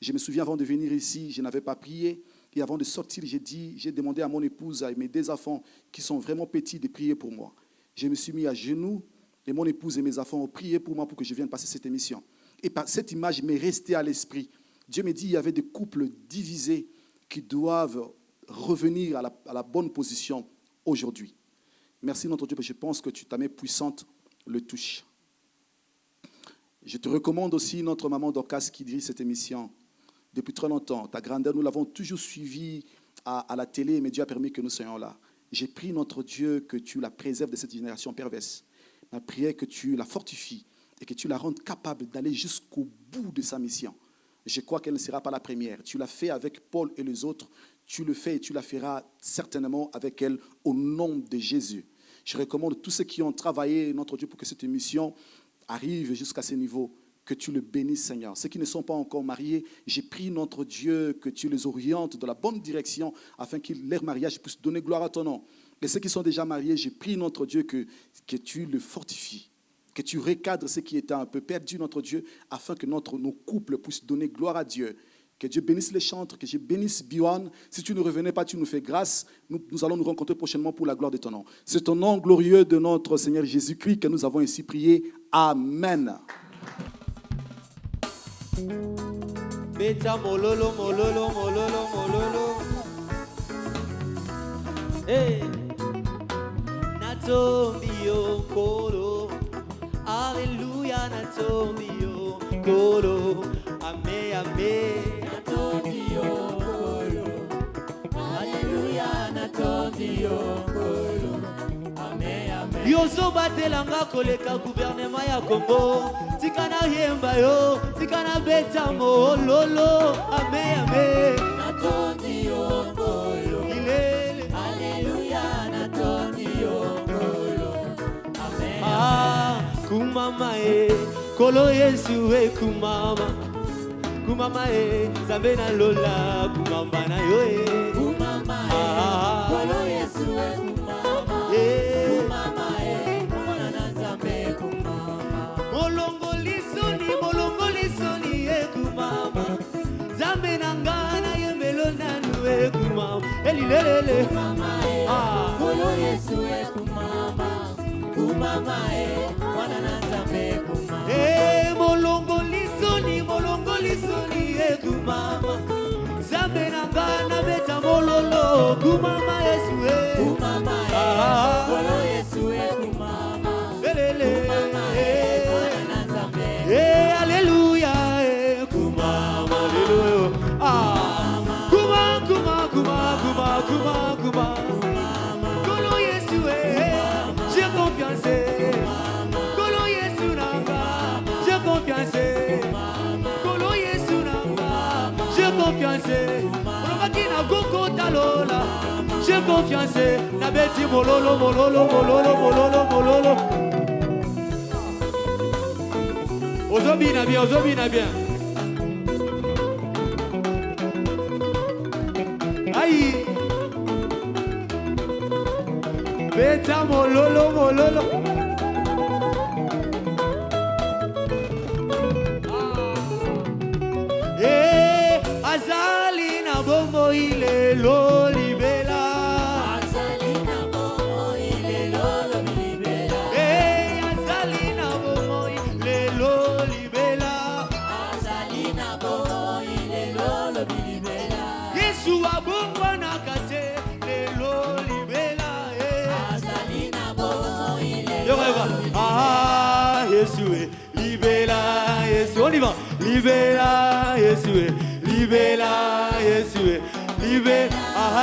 Je me souviens, avant de venir ici, je n'avais pas prié. Et avant de sortir, j'ai demandé à mon épouse, à mes deux enfants, qui sont vraiment petits, de prier pour moi. Je me suis mis à genoux, et mon épouse et mes enfants ont prié pour moi pour que je vienne passer cette émission. Et cette image m'est restée à l'esprit. Dieu me dit qu'il y avait des couples divisés qui doivent revenir à la bonne position aujourd'hui. Merci, notre Dieu, parce que je pense que ta main puissante le touche. Je te recommande aussi notre maman Dorcas qui dirige cette émission depuis très longtemps. Ta grandeur, nous l'avons toujours suivie à la télé, mais Dieu a permis que nous soyons là. J'ai prié, notre Dieu, que tu la préserves de cette génération perverse. Ma prière est que tu la fortifies et que tu la rendes capable d'aller jusqu'au bout de sa mission. Je crois qu'elle ne sera pas la première. Tu l'as fait avec Paul et les autres. Tu le fais et tu la feras certainement avec elle au nom de Jésus. Je recommande tous ceux qui ont travaillé, notre Dieu, pour que cette émission arrive jusqu'à ce niveau, que tu le bénisses, Seigneur. Ceux qui ne sont pas encore mariés, j'ai prié, notre Dieu, que tu les orientes dans la bonne direction afin que leur mariage puisse donner gloire à ton nom. Et ceux qui sont déjà mariés, j'ai prié, notre Dieu, que tu le fortifies, que tu recadres ceux qui étaient un peu perdus, notre Dieu, afin que nos couples puissent donner gloire à Dieu. Que Dieu bénisse les chantres, que Dieu bénisse Biwan. Si tu ne revenais pas, tu nous fais grâce. Nous allons nous rencontrer prochainement pour la gloire de ton nom. C'est au nom glorieux de notre Seigneur Jésus-Christ que nous avons ainsi prié. Amen. Beta mololo, mololo, mololo, mololo. Hey. Natombi yo koro. Alléluia, natombi yo koro. Amen, amen. Yozo batelanga koleka gouvernement ya Congo. Tikana yemba yo, tikana beta mololo. Amen, amen. Natondi yo kolo. Ilele. Alléluia, natondi yo kolo. Amen. Ah, kumama e, kolo Yesu e kumama. kumama Nzambe na lola kumamba na yo kumama Bolo Yesu kumama kumama mwana na Nzambe kumama molongo lisoni kumama Nzambe na ngana yembelo nanu kumama elilelele Bolo Yesu kumama kumama mwana na Nzambe kumama molongo lisoni kumama Nzambe na ngana beta mololo kumama Yesu kumama Bolo Yesu kumama elele mwana na Nzambe haleluya kumama haleluya kuma Kolo Yesu j'ai confiance Kolo Yesu nanga j'ai confiance Kolo Yesu nanga j'ai confiance Olobaki na goko talola j'ai confiance na beti mololo Ozobina bien Aïe Beta mololo Azali na bombo ilelo libela Azali na bombo ilelo libela Azali na bombo ilelo libela Azali na bombo ilelo libela Yesu wa bombo na kate lelo libela Azali na bombo ilelo Yesu libela Yesu on y va libela Yesu libela Yesu libela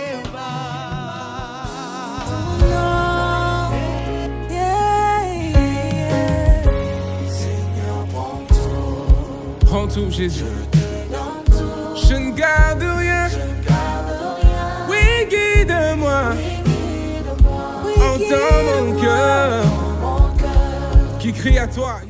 yemba Prends tout, Jésus. Je ne garde rien. Oui, guide-moi. Entends mon cœur qui crie à toi.